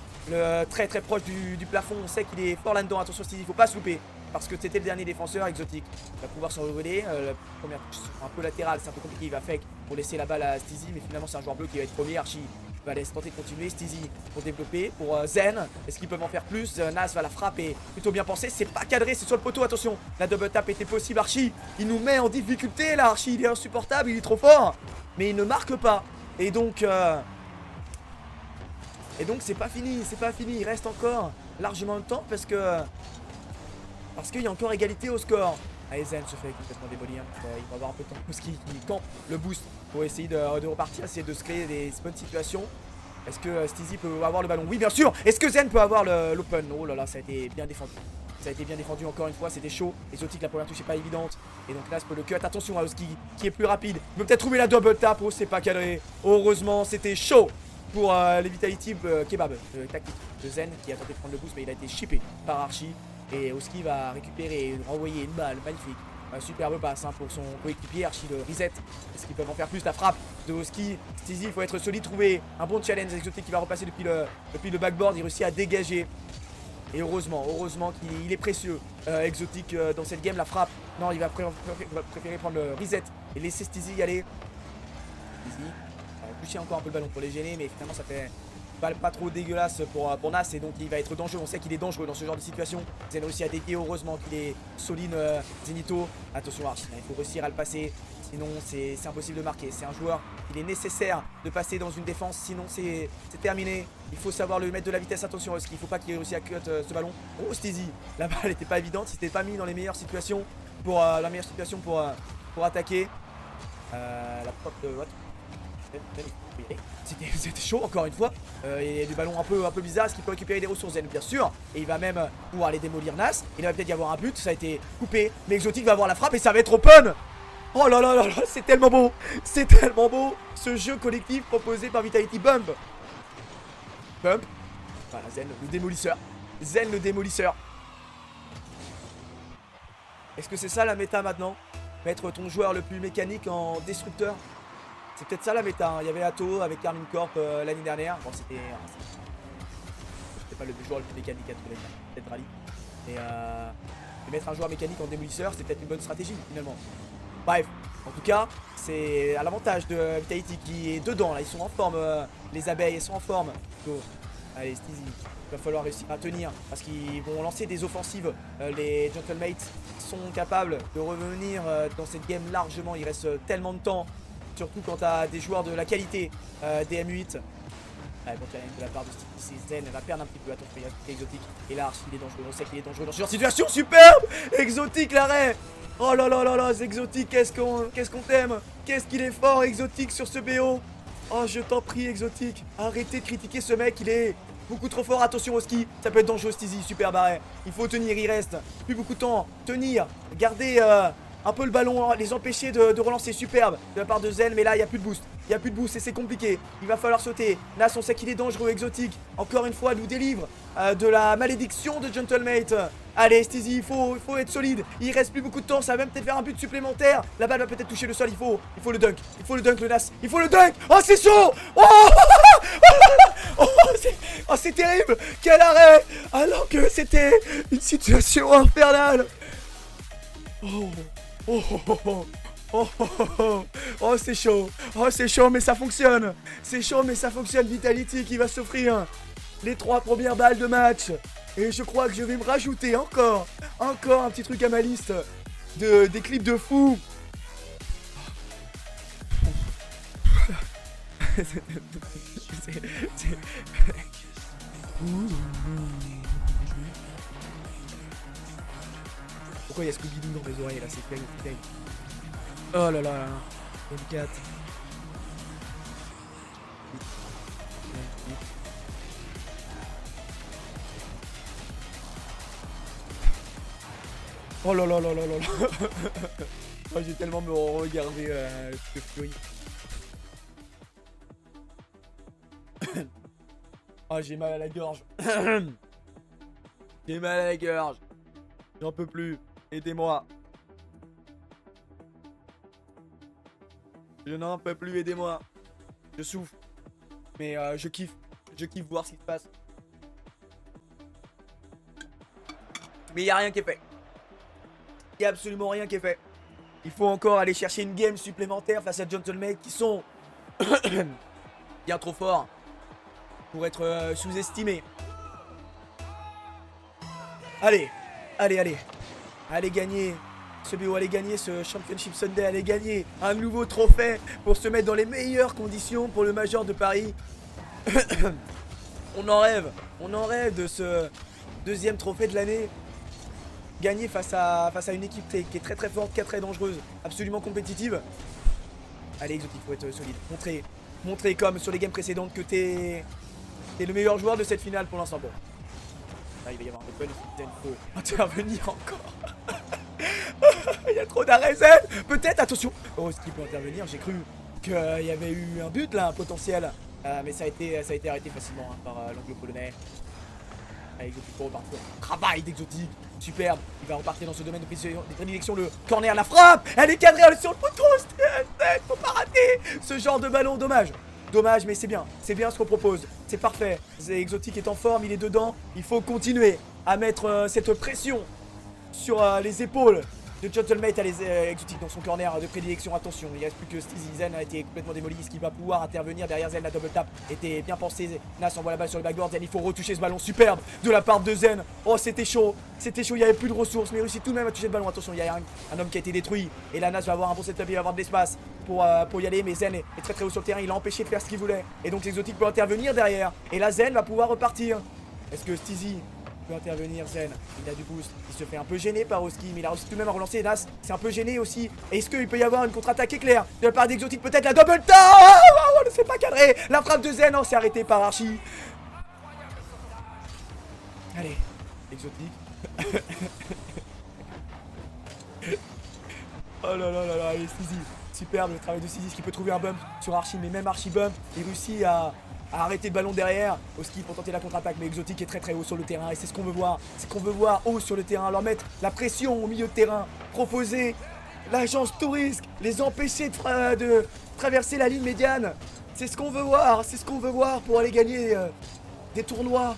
très très proche du plafond, on sait qu'il est fort là-dedans. Attention Stizy, il faut pas se louper parce que c'était le dernier défenseur. Exotique va pouvoir s'envoler. La première touche un peu latérale, c'est un peu compliqué. Il va fake pour laisser la balle à Stizy, mais finalement c'est un joueur bleu qui va être premier. Archie va laisser tenter de continuer. Stizy pour développer pour Zen. Est-ce qu'ils peuvent en faire plus? Nas va la frapper, plutôt bien pensé. C'est pas cadré, c'est sur le poteau. Attention, la double tap était possible. Archie, il nous met en difficulté là. Archie, il est insupportable, il est trop fort, mais il ne marque pas. Et donc c'est pas fini, il reste encore largement le temps parce qu'il y a encore égalité au score. Allez, Zen se fait complètement démolir. Il va avoir un peu de temps. Oski qui campe le boost pour essayer de repartir, essayer de se créer des bonnes situations. Est-ce que Stizy peut avoir le ballon? Oui, bien sûr. Est-ce que Zen peut avoir l'open? Oh là là, ça a été bien défendu. Ça a été bien défendu encore une fois, c'était chaud. Exotique, la première touche n'est pas évidente. Et donc là, peut le cut. Attention à Oski qui est plus rapide. Il peut peut-être trouver la double tap. Oh, c'est pas cadré. Heureusement, c'était chaud pour les Vitality Kebab. Tactique de Zen qui a tenté de prendre le boost, mais il a été chippé par Archie. Et Oski va récupérer et renvoyer une balle magnifique Superbe passe hein, pour son coéquipier Archie le reset. Est-ce qu'ils peuvent en faire plus? La frappe de Oski. Steezy, il faut être solide, trouver un bon challenge. Exotique qui va repasser depuis le backboard. Il réussit à dégager. Et heureusement qu'il est précieux. Exotique dans cette game. La frappe. Non, il va préférer prendre le reset et laisser Steezy y aller. Steezy va toucher encore un peu le ballon pour les gêner. Mais finalement, ça fait pas trop dégueulasse pour Nas. Et donc, il va être dangereux. On sait qu'il est dangereux dans ce genre de situation. Zen réussit à dévier. Heureusement qu'il est solide. Zenito. Attention, Archie. Il faut réussir à le passer. Sinon, c'est impossible de marquer. C'est un joueur. Il est nécessaire de passer dans une défense. Sinon, c'est terminé. Il faut savoir lui mettre de la vitesse. Attention, parce qu'il ne faut pas qu'il réussisse à cut ce ballon. Oh, Steezy. La balle n'était pas évidente. Il s'était pas mis dans les meilleures situations pour attaquer. La pop de what? C'était chaud encore une fois. Il y a du ballon un peu bizarre. Est-ce qu'il peut récupérer des ressources Zen? Bien sûr. Et il va même pouvoir aller démolir Nas. Il va peut-être y avoir un but. Ça a été coupé. Mais Exotique va avoir la frappe et ça va être open. Oh là là là là, c'est tellement beau. C'est tellement beau. Ce jeu collectif proposé par Vitality. Bump. Voilà, Zen le démolisseur. Zen le démolisseur. Est-ce que c'est ça la méta maintenant? Mettre ton joueur le plus mécanique en destructeur? C'est peut-être ça la méta. Hein. Il y avait Atto avec Carmine Corp l'année dernière. Bon, c'était pas le joueur le plus mécanique à tous les cas. Peut-être Rally. Et mettre un joueur mécanique en démolisseur, c'est peut-être une bonne stratégie finalement. Bref, en tout cas, c'est à l'avantage de Vitality qui est dedans. Là, ils sont en forme. Les abeilles, elles sont en forme. Donc, allez, Steezy. Il va falloir réussir à tenir parce qu'ils vont lancer des offensives. Les Gentlemates sont capables de revenir dans cette game largement. Il reste tellement de temps. Surtout quand tu as des joueurs de la qualité des M8. Allez, bon challenge de la part de Steezy. Zen va perdre un petit peu. Attention, il y a Exotique. Et là, il est dangereux. On sait qu'il est dangereux dans ce genre de situation. Superbe! Exotique, l'arrêt! Oh là là là là, Exotique, qu'est-ce qu'on t'aime! Qu'est-ce qu'il est fort, Exotique, sur ce BO! Oh, je t'en prie, Exotique. Arrêtez de critiquer ce mec, il est beaucoup trop fort. Attention au ski, ça peut être dangereux, Steezy. Super barré. Il faut tenir, il reste plus beaucoup de temps. Tenir, garder un peu le ballon, les empêcher de relancer. Superbe de la part de Zen, mais là, il n'y a plus de boost. Il n'y a plus de boost et c'est compliqué. Il va falloir sauter. Nas, on sait qu'il est dangereux, Exotique. Encore une fois, nous délivre de la malédiction de Gentlemate. Allez, Steezy, il faut être solide. Il reste plus beaucoup de temps. Ça va même peut-être faire un but supplémentaire. La balle va peut-être toucher le sol. Il faut le dunk. Il faut le dunk, le Nas. Il faut le dunk. Oh, c'est chaud. Oh, c'est terrible. Quel arrêt. Alors que c'était une situation infernale. Oh, c'est chaud. Oh, c'est chaud, mais ça fonctionne. C'est chaud, mais ça fonctionne. Vitality qui va s'offrir les 3 premières balles de match. Et je crois que je vais me rajouter encore un petit truc à ma liste des clips de fou. Pourquoi il y a Scooby-Doo dans mes oreilles là? C'est terrible. Oh là là là. M4. Oh là là là là là là. Oh, j'ai tellement me regardé ce furie. Oh, j'ai mal à la gorge. J'ai mal à la gorge. J'en peux plus. Aidez-moi. Je n'en peux plus, aidez-moi. Je souffre. Mais je kiffe. Je kiffe voir ce qui se passe. Mais il n'y a rien qui est fait. Il n'y a absolument rien qui est fait. Il faut encore aller chercher une game supplémentaire face à Gentlemate qui sont bien trop forts pour être sous-estimés. Allez gagner ce BO, allez gagner ce Championship Sunday, allez gagner un nouveau trophée pour se mettre dans les meilleures conditions pour le Major de Paris. On en rêve de ce deuxième trophée de l'année. Gagner face à une équipe qui est très forte, qui est très dangereuse, absolument compétitive. Allez, Exotique, faut être solide. Montrer comme sur les games précédentes que t'es le meilleur joueur de cette finale pour l'instant. Bon. Là, il va y avoir un open, il faut intervenir encore. Il y a trop d'arrêts. Peut-être, attention. Oh, est-ce qu'il peut intervenir? J'ai cru qu'il y avait eu un but là, un potentiel. Mais ça a été arrêté facilement hein, par l'angle polonais. Allez, Exotique pour repartir. Travail d'Exotique. Superbe. Il va repartir dans ce domaine de prédilection. Le corner, la frappe. Elle est cadrée, elle est sur le poteau. Faut pas rater ce genre de ballon. Dommage. Dommage, mais c'est bien. C'est bien ce qu'on propose. C'est parfait. Exotique est en forme, il est dedans. Il faut continuer à mettre cette pression sur les épaules de Gentlemate. Allez, Exotique dans son corner de prédilection. Attention, il ne reste plus que Steezy. Zen a été complètement démoli. Est-ce qu'il va pouvoir intervenir derrière Zen? La double tap était bien pensée. Nas envoie la balle sur le backboard. Zen, il faut retoucher ce ballon superbe de la part de Zen. Oh, c'était chaud. C'était chaud, il n'y avait plus de ressources. Mais il réussit tout de même à toucher le ballon. Attention, il y a un homme qui a été détruit. Et là, Nas va avoir un bon setup. Il va avoir de l'espace pour y aller. Mais Zen est très très haut sur le terrain. Il a empêché de faire ce qu'il voulait. Et donc, Exotique peut intervenir derrière. Et là, Zen va pouvoir repartir. Est-ce que Steezy peut intervenir? Zen, il a du boost, il se fait un peu gêné par Oski, mais il a réussi tout de même à relancer. Nas, c'est un peu gêné aussi. Est-ce qu'il peut y avoir une contre-attaque éclair de la part d'Exotique? Peut-être la double tap. Oh, c'est pas cadré. La frappe de Zen, non, c'est arrêté par Archie. Allez, Exotique. Oh là là là là, allez, Steezy. Superbe le travail de Steezy, qui peut trouver un bump sur Archie, mais même Archie bump, il réussit à arrêter le ballon derrière. Oski pour tenter la contre-attaque, mais Exotique est très très haut sur le terrain et c'est ce qu'on veut voir. C'est qu'on veut voir haut sur le terrain, leur mettre la pression au milieu de terrain, proposer l'agence tout risque, les empêcher de traverser la ligne médiane. C'est ce qu'on veut voir, c'est ce qu'on veut voir pour aller gagner des tournois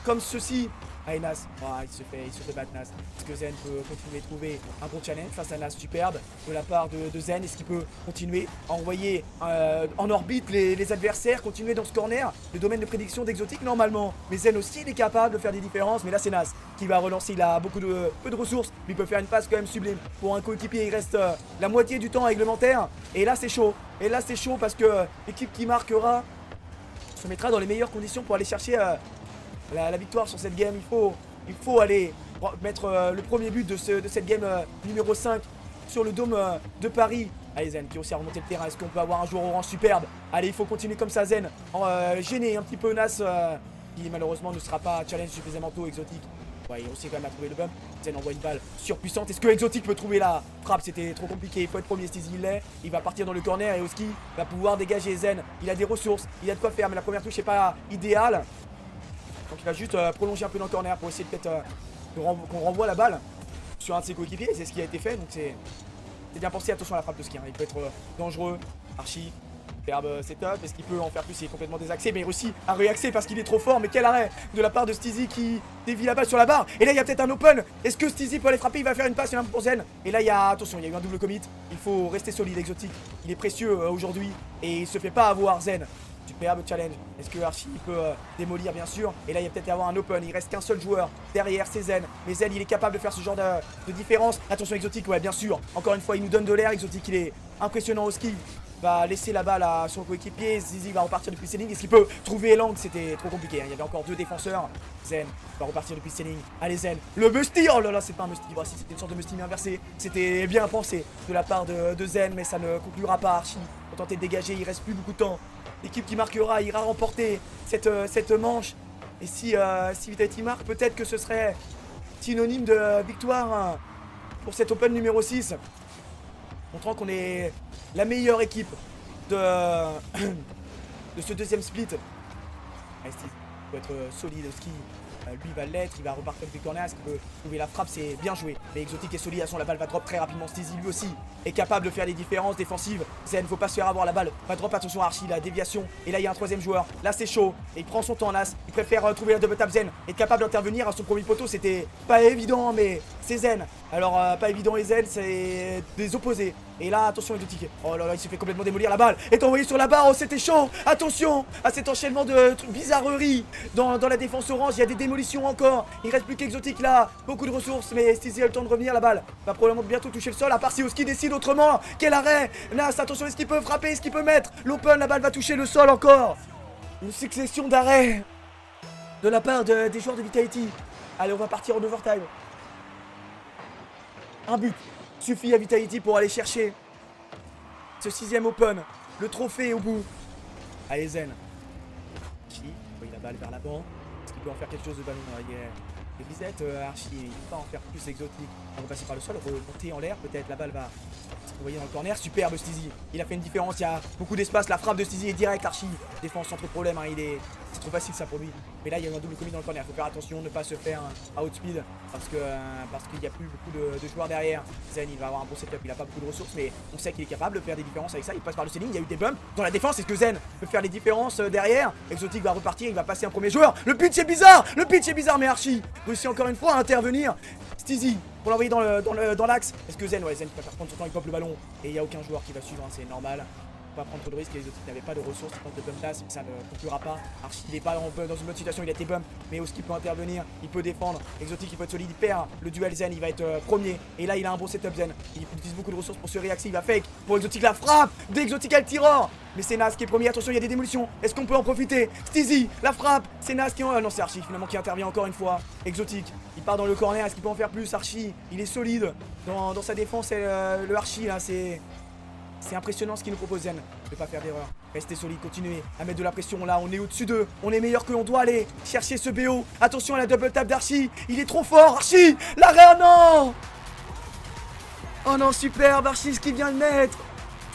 comme ceci. Allez, Nas, il se fait battre, Nas. Est-ce que Zen peut continuer de trouver un bon challenge face à Nas? Superbe de la part de Zen. Est-ce qu'il peut continuer à envoyer en orbite les adversaires, continuer dans ce corner, le domaine de prédiction d'Exotique normalement? Mais Zen aussi, il est capable de faire des différences. Mais là, c'est Nas qui va relancer. Il a peu de ressources, mais il peut faire une passe quand même sublime. Pour un coéquipier, il reste la moitié du temps réglementaire. Et là, c'est chaud. Et là, c'est chaud parce que l'équipe qui marquera se mettra dans les meilleures conditions pour aller chercher la victoire sur cette game. Il faut aller mettre le premier but de cette game numéro 5 sur le dôme de Paris. Allez, Zen qui aussi a remonté le terrain. Est-ce qu'on peut avoir un joueur orange superbe? Allez, il faut continuer comme ça, Zen. Gêner un petit peu Nas qui malheureusement ne sera pas challenge suffisamment tôt. Exotique, ouais, il réussit quand même à trouver le bump. Zen envoie une balle surpuissante. Est-ce que Exotique peut trouver la frappe? C'était trop compliqué. Il faut être premier. Steezy, il l'est. Il va partir dans le corner et Oski va pouvoir dégager Zen. Il a des ressources, il a de quoi faire, mais la première touche n'est pas idéale. Donc il va juste prolonger un peu dans le corner pour essayer peut-être qu'on renvoie la balle sur un de ses coéquipiers. C'est ce qui a été fait, donc c'est bien pensé. Attention à la frappe de ski, hein. Il peut être dangereux. Archie, superbe setup. Est-ce qu'il peut en faire plus? Il est complètement désaxé, mais il réussit à réaxer parce qu'il est trop fort. Mais quel arrêt de la part de Steezy qui dévie la balle sur la barre. Et là il y a peut-être un open. Est-ce que Steezy peut aller frapper? Il va faire une passe, il y en a un pour Zen. Et là il y a, attention, il y a eu un double commit. Il faut rester solide. Exotique, il est précieux aujourd'hui et il se fait pas avoir. Zen, superbe challenge. Est-ce que Archie peut démolir? Bien sûr. Et là il y a peut-être avoir un open. Il reste qu'un seul joueur derrière, c'est Zen. Mais Zen, il est capable de faire ce genre de différence. Attention Exotique, ouais bien sûr. Encore une fois il nous donne de l'air. Exotique, il est impressionnant au ski. Va laisser la balle à son coéquipier. Zizi va repartir depuis ses lignes. Est-ce qu'il peut trouver l'angle? C'était trop compliqué, hein. Il y avait encore deux défenseurs. Zen va repartir depuis ses lignes. Allez Zen, le musty. Oh là là, c'est pas un musty. Voici, c'était une sorte de musty mais inversé. C'était bien pensé de la part de Zen, mais ça ne conclura pas. Archie pour tenter de dégager. Il reste plus beaucoup de temps. L'équipe qui marquera ira remporter cette manche. Et si Vitality marque, peut-être que ce serait synonyme de victoire hein, pour cet Open numéro 6. Montrant qu'on est la meilleure équipe de ce deuxième split. Allez, Steve faut être solide au ski. Lui va l'être, il va repartir avec le corner. Est-ce qu'il peut trouver la frappe? C'est bien joué. Mais Exotique est solide, la balle va drop très rapidement. Steezy lui aussi est capable de faire des différences défensives. Zen, faut pas se faire avoir, la balle va drop. Attention à Archie, la déviation. Et là il y a un troisième joueur. Là c'est chaud. Et il prend son temps, Nas. Il préfère trouver la double tap. Zen est capable d'intervenir à son premier poteau. C'était pas évident, mais c'est Zen. Alors pas évident et Zen, c'est des opposés. Et là, attention Exotique. Oh là là, il se fait complètement démolir. La balle est envoyée sur la barre. Oh, c'était chaud. Attention à cet enchaînement de bizarreries dans la défense orange. Il y a des démolitions encore. Il reste plus qu'Exotique là. Beaucoup de ressources, mais Steezy a le temps de revenir. La balle va probablement bientôt toucher le sol. À part si Oski décide autrement. Quel arrêt. Nas, attention, est-ce qu'il peut frapper? Est-ce qu'il peut mettre l'open? La balle va toucher le sol encore. Une succession d'arrêts de la part des joueurs de Vitality. Allez, on va partir en overtime. Un but suffit à Vitality pour aller chercher ce 6ème open. Le trophée au bout. Allez Zen. Archie, envoie la balle vers l'avant. Est-ce qu'il peut en faire quelque chose de ballon? Les bisettes, Archie, il ne peut pas en faire plus. Exotique. On va passer par le sol, remonter en l'air. Peut-être la balle va Vous voyez dans le corner, superbe Steezy. Il a fait une différence, il y a beaucoup d'espace. La frappe de Steezy est direct, Archie. Défense sans trop de problème, hein. C'est trop facile ça pour lui. Mais là, il y a eu un double commit dans le corner. Il faut faire attention, ne pas se faire un outspeed. Parce qu'il n'y a plus beaucoup de joueurs derrière. Zen, il va avoir un bon setup, il a pas beaucoup de ressources. Mais on sait qu'il est capable de faire des différences avec ça. Il passe par le ceiling, il y a eu des bumps dans la défense. Est-ce que Zen peut faire les différences derrière? Exotic va repartir, il va passer un premier joueur. Le pitch est bizarre! Le pitch est bizarre, mais Archie réussit encore une fois à intervenir. Steezy pour l'envoyer dans l'axe. Est-ce que Zen, ouais, Zen préfère prendre son temps, il pop le ballon. Et il n'y a aucun joueur qui va suivre, hein, c'est normal. Pas prendre trop de risques, les Exotic n'avaient pas de ressources, il tente de bump pass, ça ne conclura pas. Archie il est pas dans une bonne situation, il a été bump, mais Oski peut intervenir, il peut défendre. Exotic il peut être solide, il perd le duel Zen, il va être premier. Et là il a un bon setup Zen, il utilise beaucoup de ressources pour se réaxer, il va fake. Pour Exotic la frappe d'Exotic à le tireur. Mais c'est Nas qui est premier, attention il y a des démolitions, est-ce qu'on peut en profiter? Steezy, la frappe, c'est Nas qui en... non c'est Archie finalement qui intervient encore une fois. Exotic, il part dans le corner, est-ce qu'il peut en faire plus? Archie, il est solide dans sa défense, et, le Archie là c'est impressionnant ce qu'il nous propose Zen. Ne pas faire d'erreur. Restez solide, continuez à mettre de la pression là. On est au-dessus d'eux. On est meilleur que l'on doit aller chercher ce BO. Attention à la double tap d'Archie. Il est trop fort. Archie, l'arrêt, oh non! Oh non, superbe Archie, ce qu'il vient de mettre.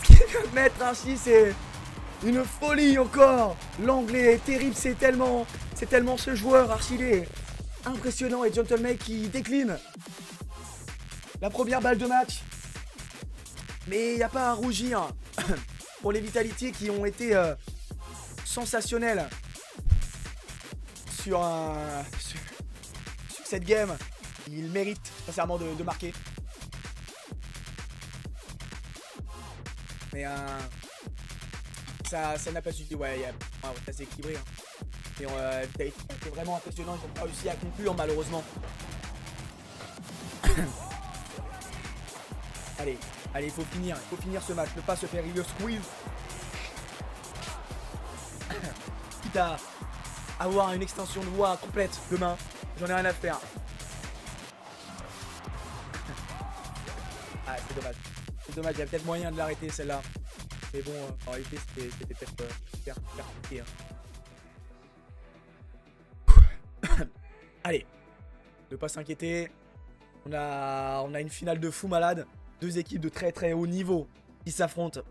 Ce qu'il vient de mettre Archie, c'est une folie encore. L'anglais est terrible, c'est tellement ce joueur. Archie, il est impressionnant. Et Gentleman qui décline la première balle de match. Mais il n'y a pas à rougir pour les Vitality qui ont été sensationnels sur cette game. Ils méritent sincèrement de marquer. Mais ça n'a pas suffi. Ouais, ça s'est équilibré. Hein. Mais Vitality était vraiment impressionnant. Ils n'ont pas réussi à conclure malheureusement. Allez, il faut finir ce match, ne pas se faire reverse squeeze. Quitte à avoir une extension de voix complète demain, j'en ai rien à faire. Ah, c'est dommage. C'est dommage, il y a peut-être moyen de l'arrêter celle-là. Mais bon, en réalité, c'était peut-être super compliqué. Hein. Allez, ne pas s'inquiéter. On a une finale de fou malade. Deux équipes de très haut niveau qui s'affrontent.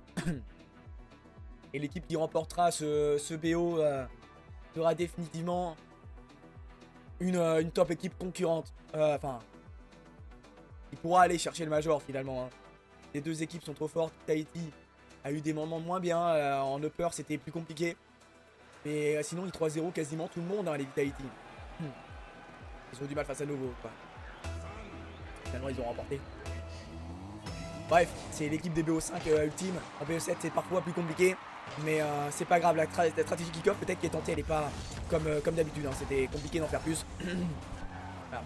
Et l'équipe qui remportera ce BO sera définitivement une top équipe concurrente. Enfin, il pourra aller chercher le Major finalement. Hein. Les deux équipes sont trop fortes. Tahiti a eu des moments moins bien. En upper, c'était plus compliqué. Mais sinon, ils 3-0 quasiment tout le monde, hein, les Vitality. Ils ont du mal face à Novo. Quoi. Finalement, ils ont remporté. Bref, c'est l'équipe des BO5 ultime. En BO7, c'est parfois plus compliqué. Mais c'est pas grave. La stratégie kick-off, peut-être qu'elle est tentée, elle est pas comme d'habitude. Hein. C'était compliqué d'en faire plus. Ah,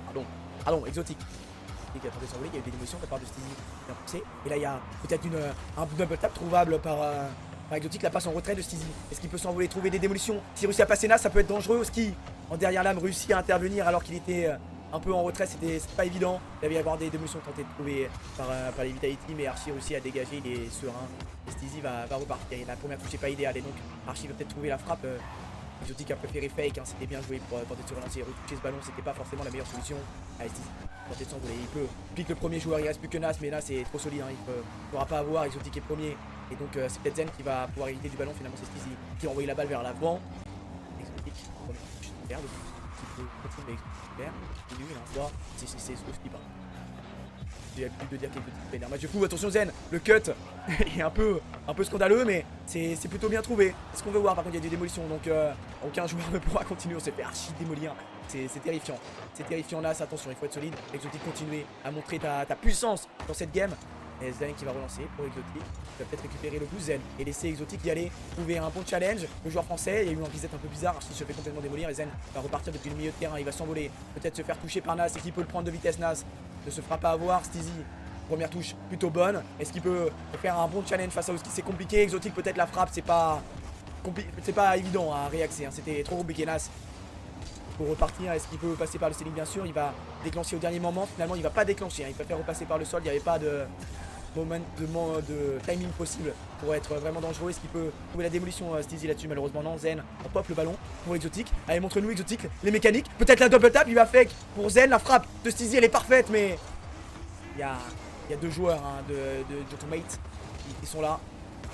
pardon, Exotic. Qui a tenté de s'envoler, il y a eu des démolitions de la part de Steezy. Bien poussé. Et là, il y a peut-être un double tap trouvable par Exotic. La passe en retrait de Steezy. Est-ce qu'il peut s'envoler, trouver des démolitions? S'il réussit à passer là, ça peut être dangereux. Ski en derrière lame réussit à intervenir alors qu'il était un peu en retrait, c'était pas évident. Il va y avoir des démolitions tentées de trouver par les Vitality, mais Archie réussit à dégager, il est serein. Et Steezy va repartir. La première touche n'est pas idéale et donc Archie va peut-être trouver la frappe. Exotic a préféré fake, hein. C'était bien joué pour tenter de se relancer et retoucher ce ballon, c'était pas forcément la meilleure solution. Allez, Steezy, tenter de s'envoler, il peut. Pique le premier joueur, il reste plus que Nas, mais là c'est trop solide, hein. Il ne pourra pas avoir, Exotic est premier. Et donc c'est peut-être Zen qui va pouvoir éviter du ballon, finalement c'est Steezy qui a envoyé la balle vers l'avant. Exotic, première touche, super, donc il peut continuer avec super. Il est nul, hein, c'est ce qui part. J'ai l'habitude de dire qu'Exotic fait un match de fou, attention Zen, le cut est un peu scandaleux, mais c'est plutôt bien trouvé. C'est ce qu'on veut voir, par contre il y a des démolitions, donc aucun joueur ne pourra continuer, on s'est fait archi démolir. C'est terrifiant. C'est terrifiant là, attention, il faut être solide. Exotic, continuer à montrer ta puissance dans cette game. Et Zen qui va relancer pour Exotic. Il va peut-être récupérer le boost Zen et laisser Exotic y aller. Trouver un bon challenge. Le joueur français, il y a eu un reset un peu bizarre. Archie se fait complètement démolir et Zen va repartir depuis le milieu de terrain. Il va s'envoler. Peut-être se faire toucher par Nas. Est-ce qu'il peut le prendre de vitesse Nas? Ne se fera pas avoir. Steezy, première touche plutôt bonne. Est-ce qu'il peut faire un bon challenge face à Oski? C'est compliqué. Exotic, peut-être la frappe, c'est pas évident à réaxer. Hein. C'était trop compliqué Nas. Pour repartir, est-ce qu'il peut passer par le ceiling? Bien sûr, il va déclencher au dernier moment. Finalement, il va pas déclencher. Hein. Il préfère repasser par le sol. Il n'y avait pas de timing possible pour être vraiment dangereux. Est-ce qu'il peut trouver la démolition Steezy là-dessus? Malheureusement non. Zen, on pop le ballon pour Exotic. Allez, montre-nous Exotic les mécaniques. Peut-être la double tap, il va fake pour Zen. La frappe de Steezy, elle est parfaite, mais il y a Il y a deux joueurs hein, de ton mate qui sont là.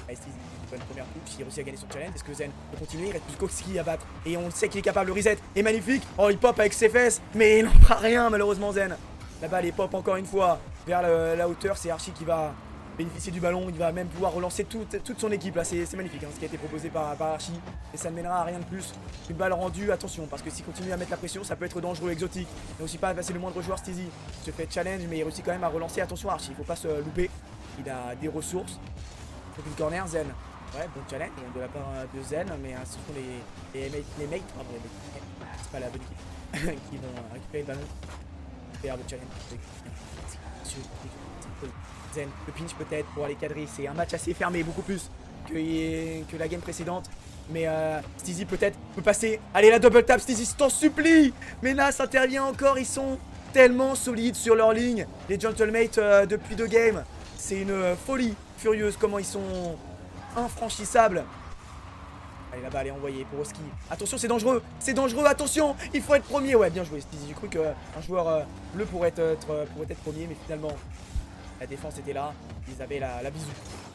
Allez, Steezy, bonne première touche, il réussit à gagner son challenge. Est-ce que Zen peut continuer? Il reste plus Koski à battre. Et on sait qu'il est capable, le reset est magnifique. Oh, il pop avec ses fesses, mais il n'en fera rien malheureusement Zen. La balle est pop encore une fois vers la hauteur. C'est Archie qui va bénéficier du ballon. Il va même pouvoir relancer toute son équipe là. C'est magnifique hein, ce qui a été proposé par Archie. Et ça ne mènera à rien de plus. Une balle rendue, attention, parce que s'il continue à mettre la pression, ça peut être dangereux. Exotique. Il n'a aussi pas passer le moindre joueur Steezy. Il se fait challenge, mais il réussit quand même à relancer. Attention Archie, il ne faut pas se louper. Il a des ressources. Donc une corner, Zen. Ouais, bon challenge de la part de Zen, mais ce sont les mates, pardon, c'est pas la bonne équipe, qui vont récupérer le ballon. Faire le challenge. Zen, le pinch peut-être pour aller cadrer. C'est un match assez fermé, beaucoup plus que la game précédente. Mais Steezy peut-être peut passer. Allez, la double tap, Steezy, je t'en supplie. Mais Nas intervient encore, ils sont tellement solides sur leur ligne. Les gentlemates depuis 2 games. C'est une folie furieuse comment ils sont infranchissables. Allez, la balle est envoyée pour Oski. Attention, c'est dangereux, attention, il faut être premier. Ouais, bien joué Steezy, j'ai cru qu'un joueur bleu pourrait être premier, mais finalement la défense était là, ils avaient la bisou.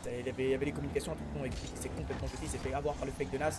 Il y avait les communications avec lui qui s'est complètement jeté, il s'est fait avoir par le fake de Nas.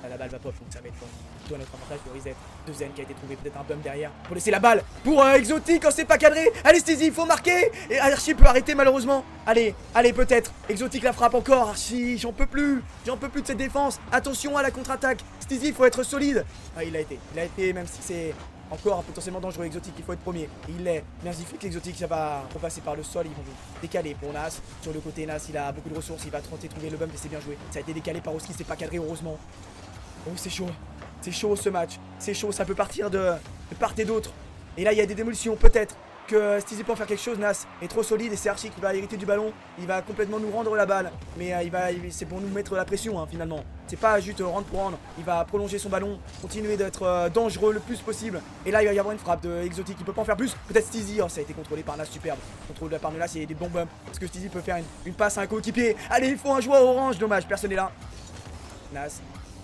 La balle va pop, donc ça va être plutôt à notre avantage de reset. De Zen qui a été trouvé, peut-être un bump derrière pour laisser la balle pour Exotique quand c'est pas cadré. Allez Steezy, il faut marquer. Et Archie peut arrêter malheureusement. Allez, peut-être. Exotique la frappe encore. Archie, j'en peux plus de cette défense. Attention à la contre-attaque. Steezy, il faut être solide. Ah, il a été, même si c'est encore potentiellement dangereux. Exotique, il faut être premier. Il l'est. Magnifique Exotique, ça va repasser par le sol. Ils vont décaler pour Nas. Sur le côté, Nas, il a beaucoup de ressources. Il va tenter de trouver le bump et c'est bien joué. Ça a été décalé par Oski, c'est pas cadré heureusement. Oh, c'est chaud. C'est chaud ce match. C'est chaud, ça peut partir de part et d'autre. Et là, il y a des démolitions. Peut-être que Steezy peut en faire quelque chose. Nas est trop solide et c'est Archie qui va hériter du ballon. Il va complètement nous rendre la balle. Mais c'est pour nous mettre la pression hein, finalement. C'est pas juste rendre pour rendre. Il va prolonger son ballon, continuer d'être dangereux le plus possible. Et là, il va y avoir une frappe de Exotique. Il peut pas en faire plus. Peut-être Steezy. Oh, ça a été contrôlé par Nas, superbe. Contrôle de la part de Nas, il y a des bons bumps. Est-ce que Steezy peut faire une passe à un coéquipier? Allez, il faut un joueur orange. Dommage, personne n'est là. Nas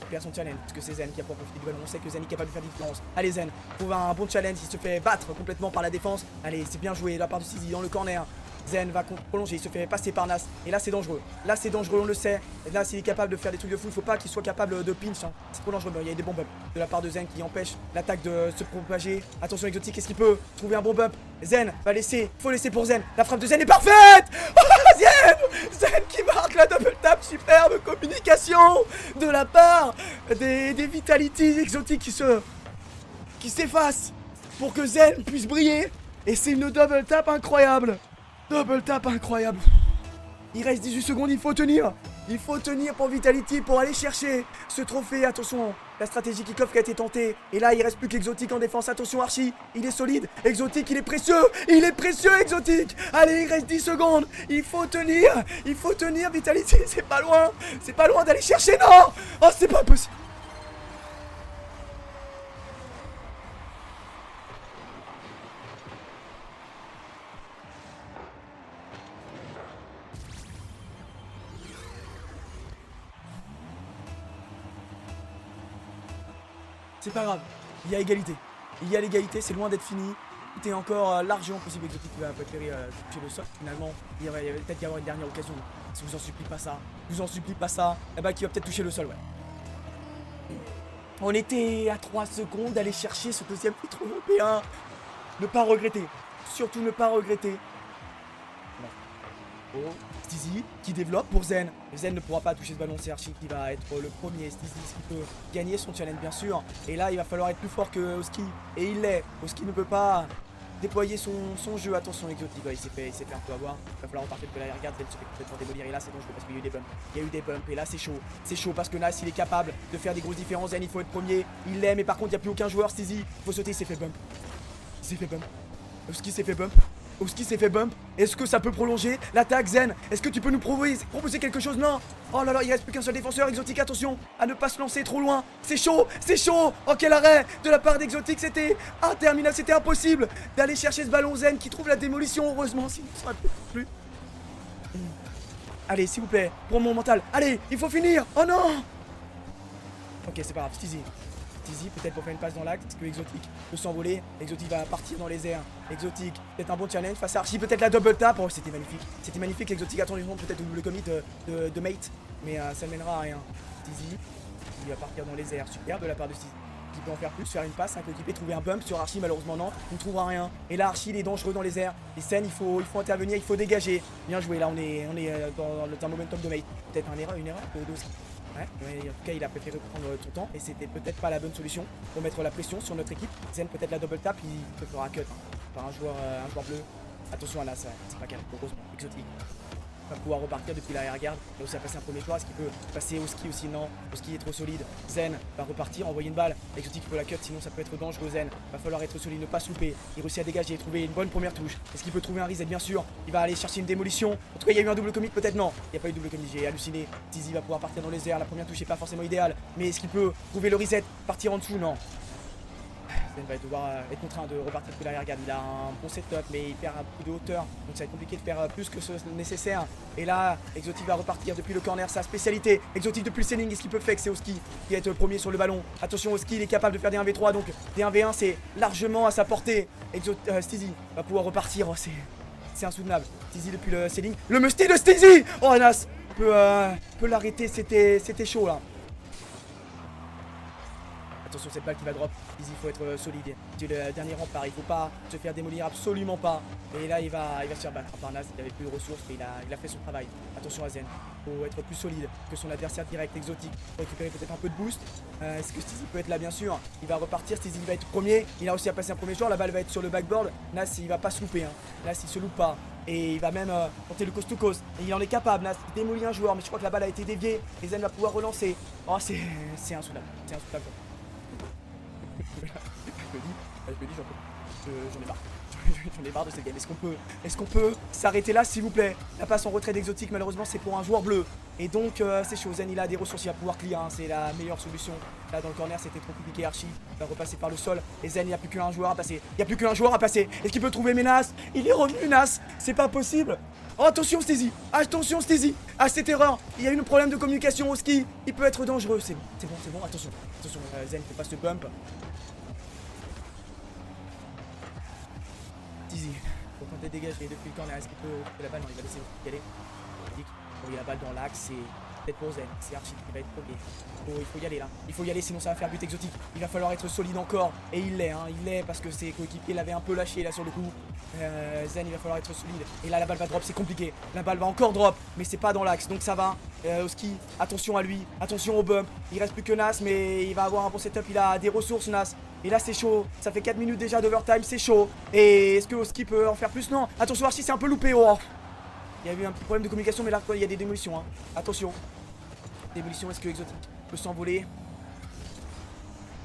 perd son challenge parce que c'est Zen qui a pas profité du ballon. On sait que Zen est capable de faire des différences. Allez Zen, trouve un bon challenge. Il se fait battre complètement par la défense. Allez, c'est bien joué de la part de Steezy dans le corner. Zen va prolonger, il se fait passer par Nas. Et là c'est dangereux. Là c'est dangereux, on le sait. Et là s'il est capable de faire des trucs de fou, il faut pas qu'il soit capable de pinch. Hein. C'est trop dangereux. Il y a des bons bumps de la part de Zen qui empêchent l'attaque de se propager. Attention Exotique, est-ce qu'il peut trouver un bon bump? Zen va laisser, faut laisser pour Zen. La frappe de Zen est parfaite. Zen qui marque la double tap, superbe communication de la part des Vitality Exotiques qui s'effacent pour que Zen puisse briller. Et c'est une double tap incroyable. Double tap incroyable. Il reste 18 secondes, il faut tenir. Il faut tenir pour Vitality pour aller chercher ce trophée. Attention, la stratégie kick-off qui a été tentée. Et là, il reste plus qu'Exotique en défense. Attention, Archie, il est solide. Exotique, il est précieux. Il est précieux, Exotique. Allez, il reste 10 secondes. Il faut tenir. Il faut tenir, Vitality. C'est pas loin. C'est pas loin d'aller chercher. Non. Oh, c'est pas possible. C'est pas grave, il y a égalité. Il y a l'égalité, c'est loin d'être fini. Tout est encore largement possible. Exotique qui va préférer toucher le sol. Finalement, il va peut-être y avoir une dernière occasion. Si vous en supplie pas ça, eh ben qui va peut-être toucher le sol, ouais. On était à 3 secondes d'aller chercher ce deuxième titre européen. Ne pas regretter. Surtout ne pas regretter. Oh, Steezy qui développe pour Zen. Zen ne pourra pas toucher ce ballon, c'est Archie qui va être le premier. Steezy qui peut gagner son challenge bien sûr. Et là il va falloir être plus fort que Oski. Et il l'est. Oski ne peut pas déployer son jeu. Attention Exotique, il s'est fait un peu avoir. Il va falloir en partir de la regarde, Zen se fait complètement démolir. Et là c'est dangereux parce qu'il y a eu des bumps. Il y a eu des bumps et là c'est chaud. C'est chaud parce que Nas il est capable de faire des grosses différences. Zen il faut être premier. Il l'est mais par contre il n'y a plus aucun joueur. Steezy, il faut sauter, il s'est fait bump. Il s'est fait bump. Oski s'est fait bump. Oski s'est fait bump. Est-ce que ça peut prolonger l'attaque Zen? Est-ce que tu peux nous proposer quelque chose? Non. Oh là là, il reste plus qu'un seul défenseur. Exotique, attention à ne pas se lancer trop loin. C'est chaud, c'est chaud. Oh quel arrêt de la part d'Exotique. C'était interminable, c'était impossible d'aller chercher ce ballon. Zen qui trouve la démolition. Heureusement, sinon ça ne plus. Allez, s'il vous plaît, pour mon mental. Allez, il faut finir. Oh non. Ok, c'est pas grave, Steezy. Tizi peut-être pour faire une passe dans l'axe, parce que Exotic peut s'envoler. Exotic va partir dans les airs. Exotic, peut-être un bon challenge face à Archie, peut-être la double tap. Oh, c'était magnifique. C'était magnifique. Exotic attend une ronde, peut-être double commit de mate. Mais ça ne mènera à rien. Tizi, il va partir dans les airs. Super de la part de Tizi. Qui peut en faire plus, faire une passe, un coéquipier, trouver un bump sur Archie, malheureusement non, il ne trouvera rien. Et là Archie il est dangereux dans les airs. Les scènes, il faut intervenir, il faut dégager. Bien joué, là on est dans un momentum de mate. Peut-être une erreur de Oski. Ouais, mais en tout cas il a préféré prendre son temps et c'était peut-être pas la bonne solution pour mettre la pression sur notre équipe. Zen peut-être la double tap, il se fera cut par un joueur bleu. Attention à là, c'est pas calme, heureusement, Exotic va pouvoir repartir depuis l'arrière-garde. Il a aussi à passer un premier tour. Est-ce qu'il peut passer au ski aussi? Non. Au ski est trop solide. Zen va repartir, envoyer une balle. Exotic peut la cut, sinon ça peut être dangereux. Zen va falloir être solide, ne pas se louper. Il réussit à dégager, trouver une bonne première touche. Est-ce qu'il peut trouver un reset? Bien sûr. Il va aller chercher une démolition. En tout cas, il y a eu un double commit, peut-être non. Il n'y a pas eu double commit, j'ai halluciné. Tizi va pouvoir partir dans les airs. La première touche n'est pas forcément idéale. Mais est-ce qu'il peut trouver le reset? Partir en dessous? Non. Zen va devoir être contraint de repartir depuis l'arrière-garde. Il a un bon setup, mais il perd un peu de hauteur. Donc ça va être compliqué de faire plus que ce nécessaire. Et là, Exotic va repartir depuis le corner, sa spécialité. Exotic depuis le ceiling, est-ce qu'il peut fake? C'est Oski qui va être premier sur le ballon. Attention, Oski, il est capable de faire des 1v3, donc des 1v1, c'est largement à sa portée. Stizy va pouvoir repartir. Oh, c'est insoutenable. Stizy depuis le ceiling. Le musty de Stizy! Oh, Nas peut l'arrêter, c'était chaud là. Attention cette balle qui va drop, il faut être solide. C'est le dernier rempart, il faut pas se faire démolir, absolument pas. Et là il va se faire battre par Nas, il avait plus de ressources mais il a fait son travail. Attention à Zen, il faut être plus solide que son adversaire direct. Exotique pour récupérer peut-être un peu de boost. Est-ce que Stizy peut être là? Bien sûr, il va repartir, Stizy va être premier. Il a aussi à passer un premier joueur, la balle va être sur le backboard. Nas il va pas se louper, Nas il se loupe pas. Et il va même tenter le coast to coast. Et il en est capable, Nas, il démolit un joueur, mais je crois que la balle a été déviée. Et Zen va pouvoir relancer. Oh c'est insoutenable, c'est insoutenable. Je me dis, j'en ai marre. J'en ai marre de cette game. Est-ce qu'on peut s'arrêter là, s'il vous plaît? La passe en retrait d'Exotic, malheureusement, c'est pour un joueur bleu. Et donc, c'est chaud. Zen, il a des ressources, il va pouvoir clear. C'est la meilleure solution. Là, dans le corner, c'était trop compliqué. Archie va repasser par le sol. Et Zen, il n'y a plus qu'un joueur à passer. Est-ce qu'il peut trouver Menas? Il est revenu, Nas. C'est pas possible. Oh, attention, Stizy. Attention, Stizy. Ah, cette erreur. Il y a eu un problème de communication au ski. Il peut être dangereux. C'est bon. Attention. Zen, il faut pas se bump. Tizi, faut tenter de dégager depuis le corner. Est-ce qu'il peut occuper la balle? Non, il va laisser y aller. Il y a la balle dans l'axe, c'est peut-être pour Zen. C'est Archie qui va être premier. Il faut y aller là. Il faut y aller, sinon ça va faire but Exotique. Il va falloir être solide encore. Et il l'est, parce que ses coéquipiers l'avaient un peu lâché là sur le coup. Zen, il va falloir être solide. Et là, la balle va drop, c'est compliqué. La balle va encore drop, mais c'est pas dans l'axe, donc ça va. Au ski, attention à lui, attention au bump. Il reste plus que Nas, mais il va avoir un bon setup. Il a des ressources, Nas. Et là c'est chaud, ça fait 4 minutes déjà d'overtime, c'est chaud. Et est-ce que Oski peut en faire plus? Non. Attention, Archie c'est un peu loupé. Oh. Il y a eu un petit problème de communication, mais là il y a des démolitions. Attention. Démolition, est-ce que Exotic peut s'envoler?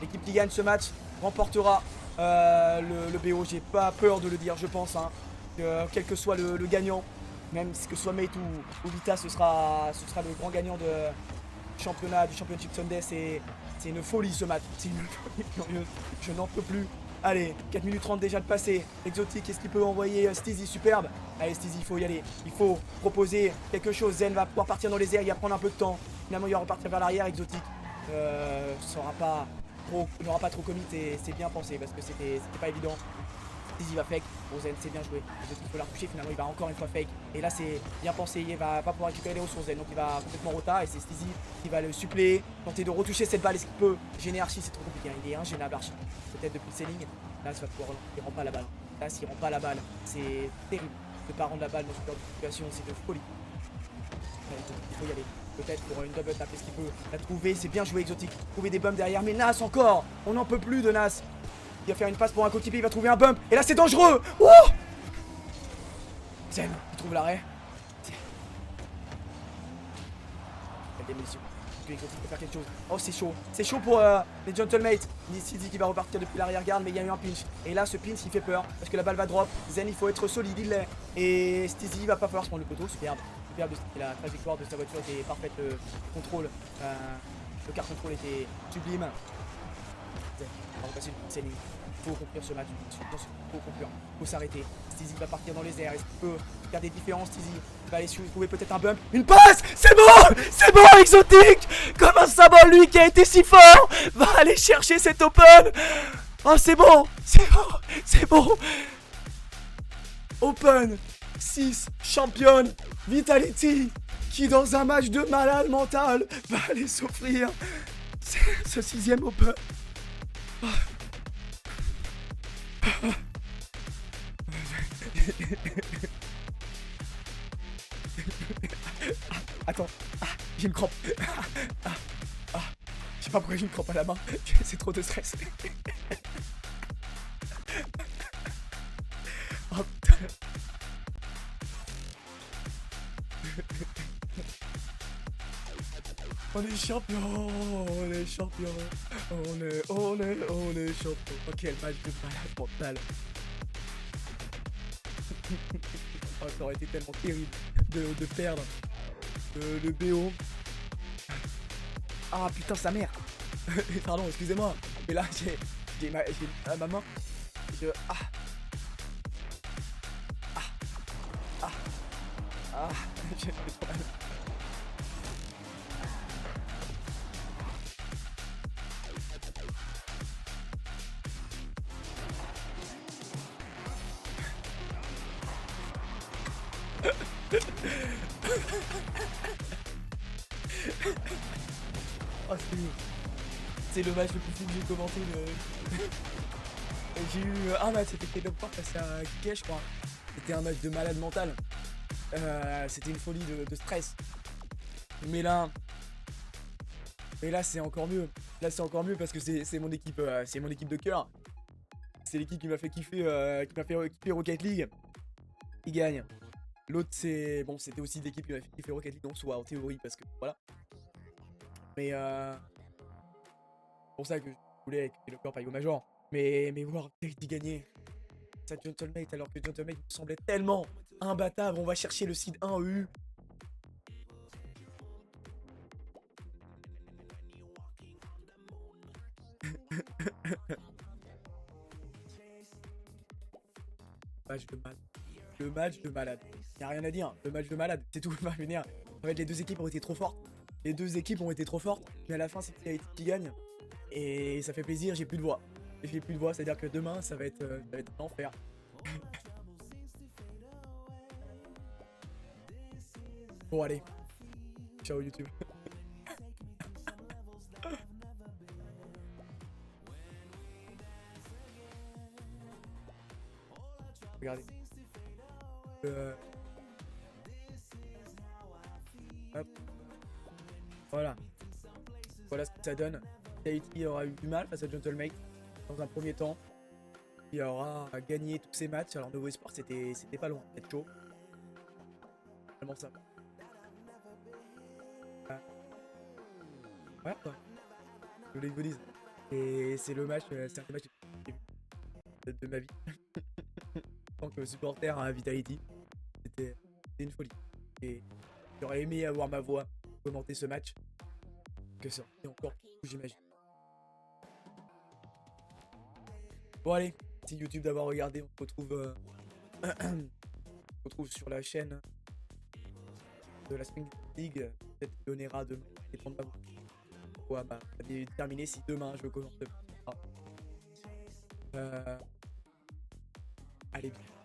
L'équipe qui gagne ce match remportera le BO. J'ai pas peur de le dire, je pense. Que, quel que soit le gagnant, même que ce soit Mate ou Vita, ce sera le grand gagnant du Championship Sunday. C'est une folie ce match, c'est une folie furieuse, je n'en peux plus. Allez, 4 minutes 30 déjà de passer. Exotic, est-ce qu'il peut envoyer Stizy? Superbe. Allez Stizy, il faut y aller, il faut proposer quelque chose. Zen va pouvoir partir dans les airs, il va prendre un peu de temps. Finalement il va repartir vers l'arrière. Exotic n'aura pas trop commit et c'est bien pensé parce que c'était pas évident. Stizy va fake, Zen c'est bien joué. Exotic peut la retoucher, finalement il va encore une fois fake. Et là c'est bien pensé, il va pas pouvoir récupérer les ressources Zen, donc il va complètement rota. Et c'est Stizy qui va le suppléer, tenter de retoucher cette balle. Est-ce qu'il peut gêner Archie? C'est trop compliqué, il est ingénable Archie. Peut-être depuis le ceiling, là il va pouvoir relancer, il rend pas la balle. Là s'il rend pas la balle, c'est terrible de pas rendre la balle dans ce genre de situation, c'est de folie. Il faut y aller. Peut-être pour une double tap, est-ce qu'il peut la trouver? C'est bien joué Exotic, trouver des bumps derrière. Mais Nas encore, on n'en peut plus de Nas. Il va faire une passe pour un coéquipier, il va trouver un bump. Et là c'est dangereux. Oh, Zen, il trouve l'arrêt. La démolition. Exotic peut faire quelque chose. Oh c'est chaud pour les Gentlemates. Stizy qui va repartir depuis l'arrière-garde, mais il y a eu un pinch. Et là ce pinch il fait peur parce que la balle va drop. Zen il faut être solide, il l'est. Et Stizy va pas falloir se prendre le poteau, superbe. La trajectoire de sa voiture était parfaite, le contrôle, le car contrôle était sublime. On va repasser le ceiling. Faut conclure ce match. Faut conclure. Faut s'arrêter. Steezy va partir dans les airs. Est-ce qu'il peut faire des différences, Steezy? Il va aller trouver peut-être un bump. Une passe. C'est bon, Exotique. Comme un symbole, lui qui a été si fort, va aller chercher cet open. Oh, c'est bon. Open 6 champion Vitality qui dans un match de malade mental va aller s'offrir ce 6e open. Attends, j'ai une crampe. Je sais pas pourquoi j'ai une crampe à la main. C'est trop de stress. Oh putain. On est champion, on est champion, on est champion. Oh, quel match de malade mental. Oh, ça aurait été tellement terrible de perdre le BO. Ah putain, sa mère. Pardon, excusez-moi. Mais là, j'ai ma main. J'ai trop mal. Oh, c'est le match le plus fou que j'ai commenté. J'ai eu un match, c'était K-Dog Park face à Kay, je crois. C'était un match de malade mental. C'était une folie de stress. Mais là c'est encore mieux. Là c'est encore mieux parce que c'est mon équipe de cœur. C'est l'équipe qui m'a fait kiffer Rocket League. Il gagne. L'autre c'est bon, c'était aussi l'équipe qui m'a fait kiffer Rocket League, donc soit en théorie parce que voilà. Mais c'est pour ça que je voulais que le corps aille au Major. Mais voir Vitality gagner ça Gentlemate alors que Gentlemate me semblait tellement imbattable. On va chercher le seed 1 EU. Le match de malade. Y'a rien à dire. Le match de malade. C'est tout. En fait, les deux équipes ont été trop fortes. Mais à la fin, c'est Vitality qui gagne. Et ça fait plaisir. J'ai plus de voix. C'est-à-dire que demain, ça va être un enfer. Bon, allez. Ciao, YouTube. Regardez. Hop. Voilà. Voilà ce que ça donne. Vitality aura eu du mal face à Gentlemate dans un premier temps. Il aura gagné tous ses matchs. Alors Novo Esport c'était pas loin d'être chaud. Vraiment ça. Voilà quoi. Je voulais que vous dise. Et c'est le match, c'est un des matchs de ma vie. En tant que supporter à Vitality. C'était une folie. Et j'aurais aimé avoir ma voix pour commenter ce match. Que ça. Et encore plus, j'imagine. Bon allez, merci YouTube d'avoir regardé. On se retrouve, sur la chaîne de la Spring League. Peut-être Yonera demain. Dépend de vous. Ouais, bah, ça va déterminer si demain je commente. Allez bien.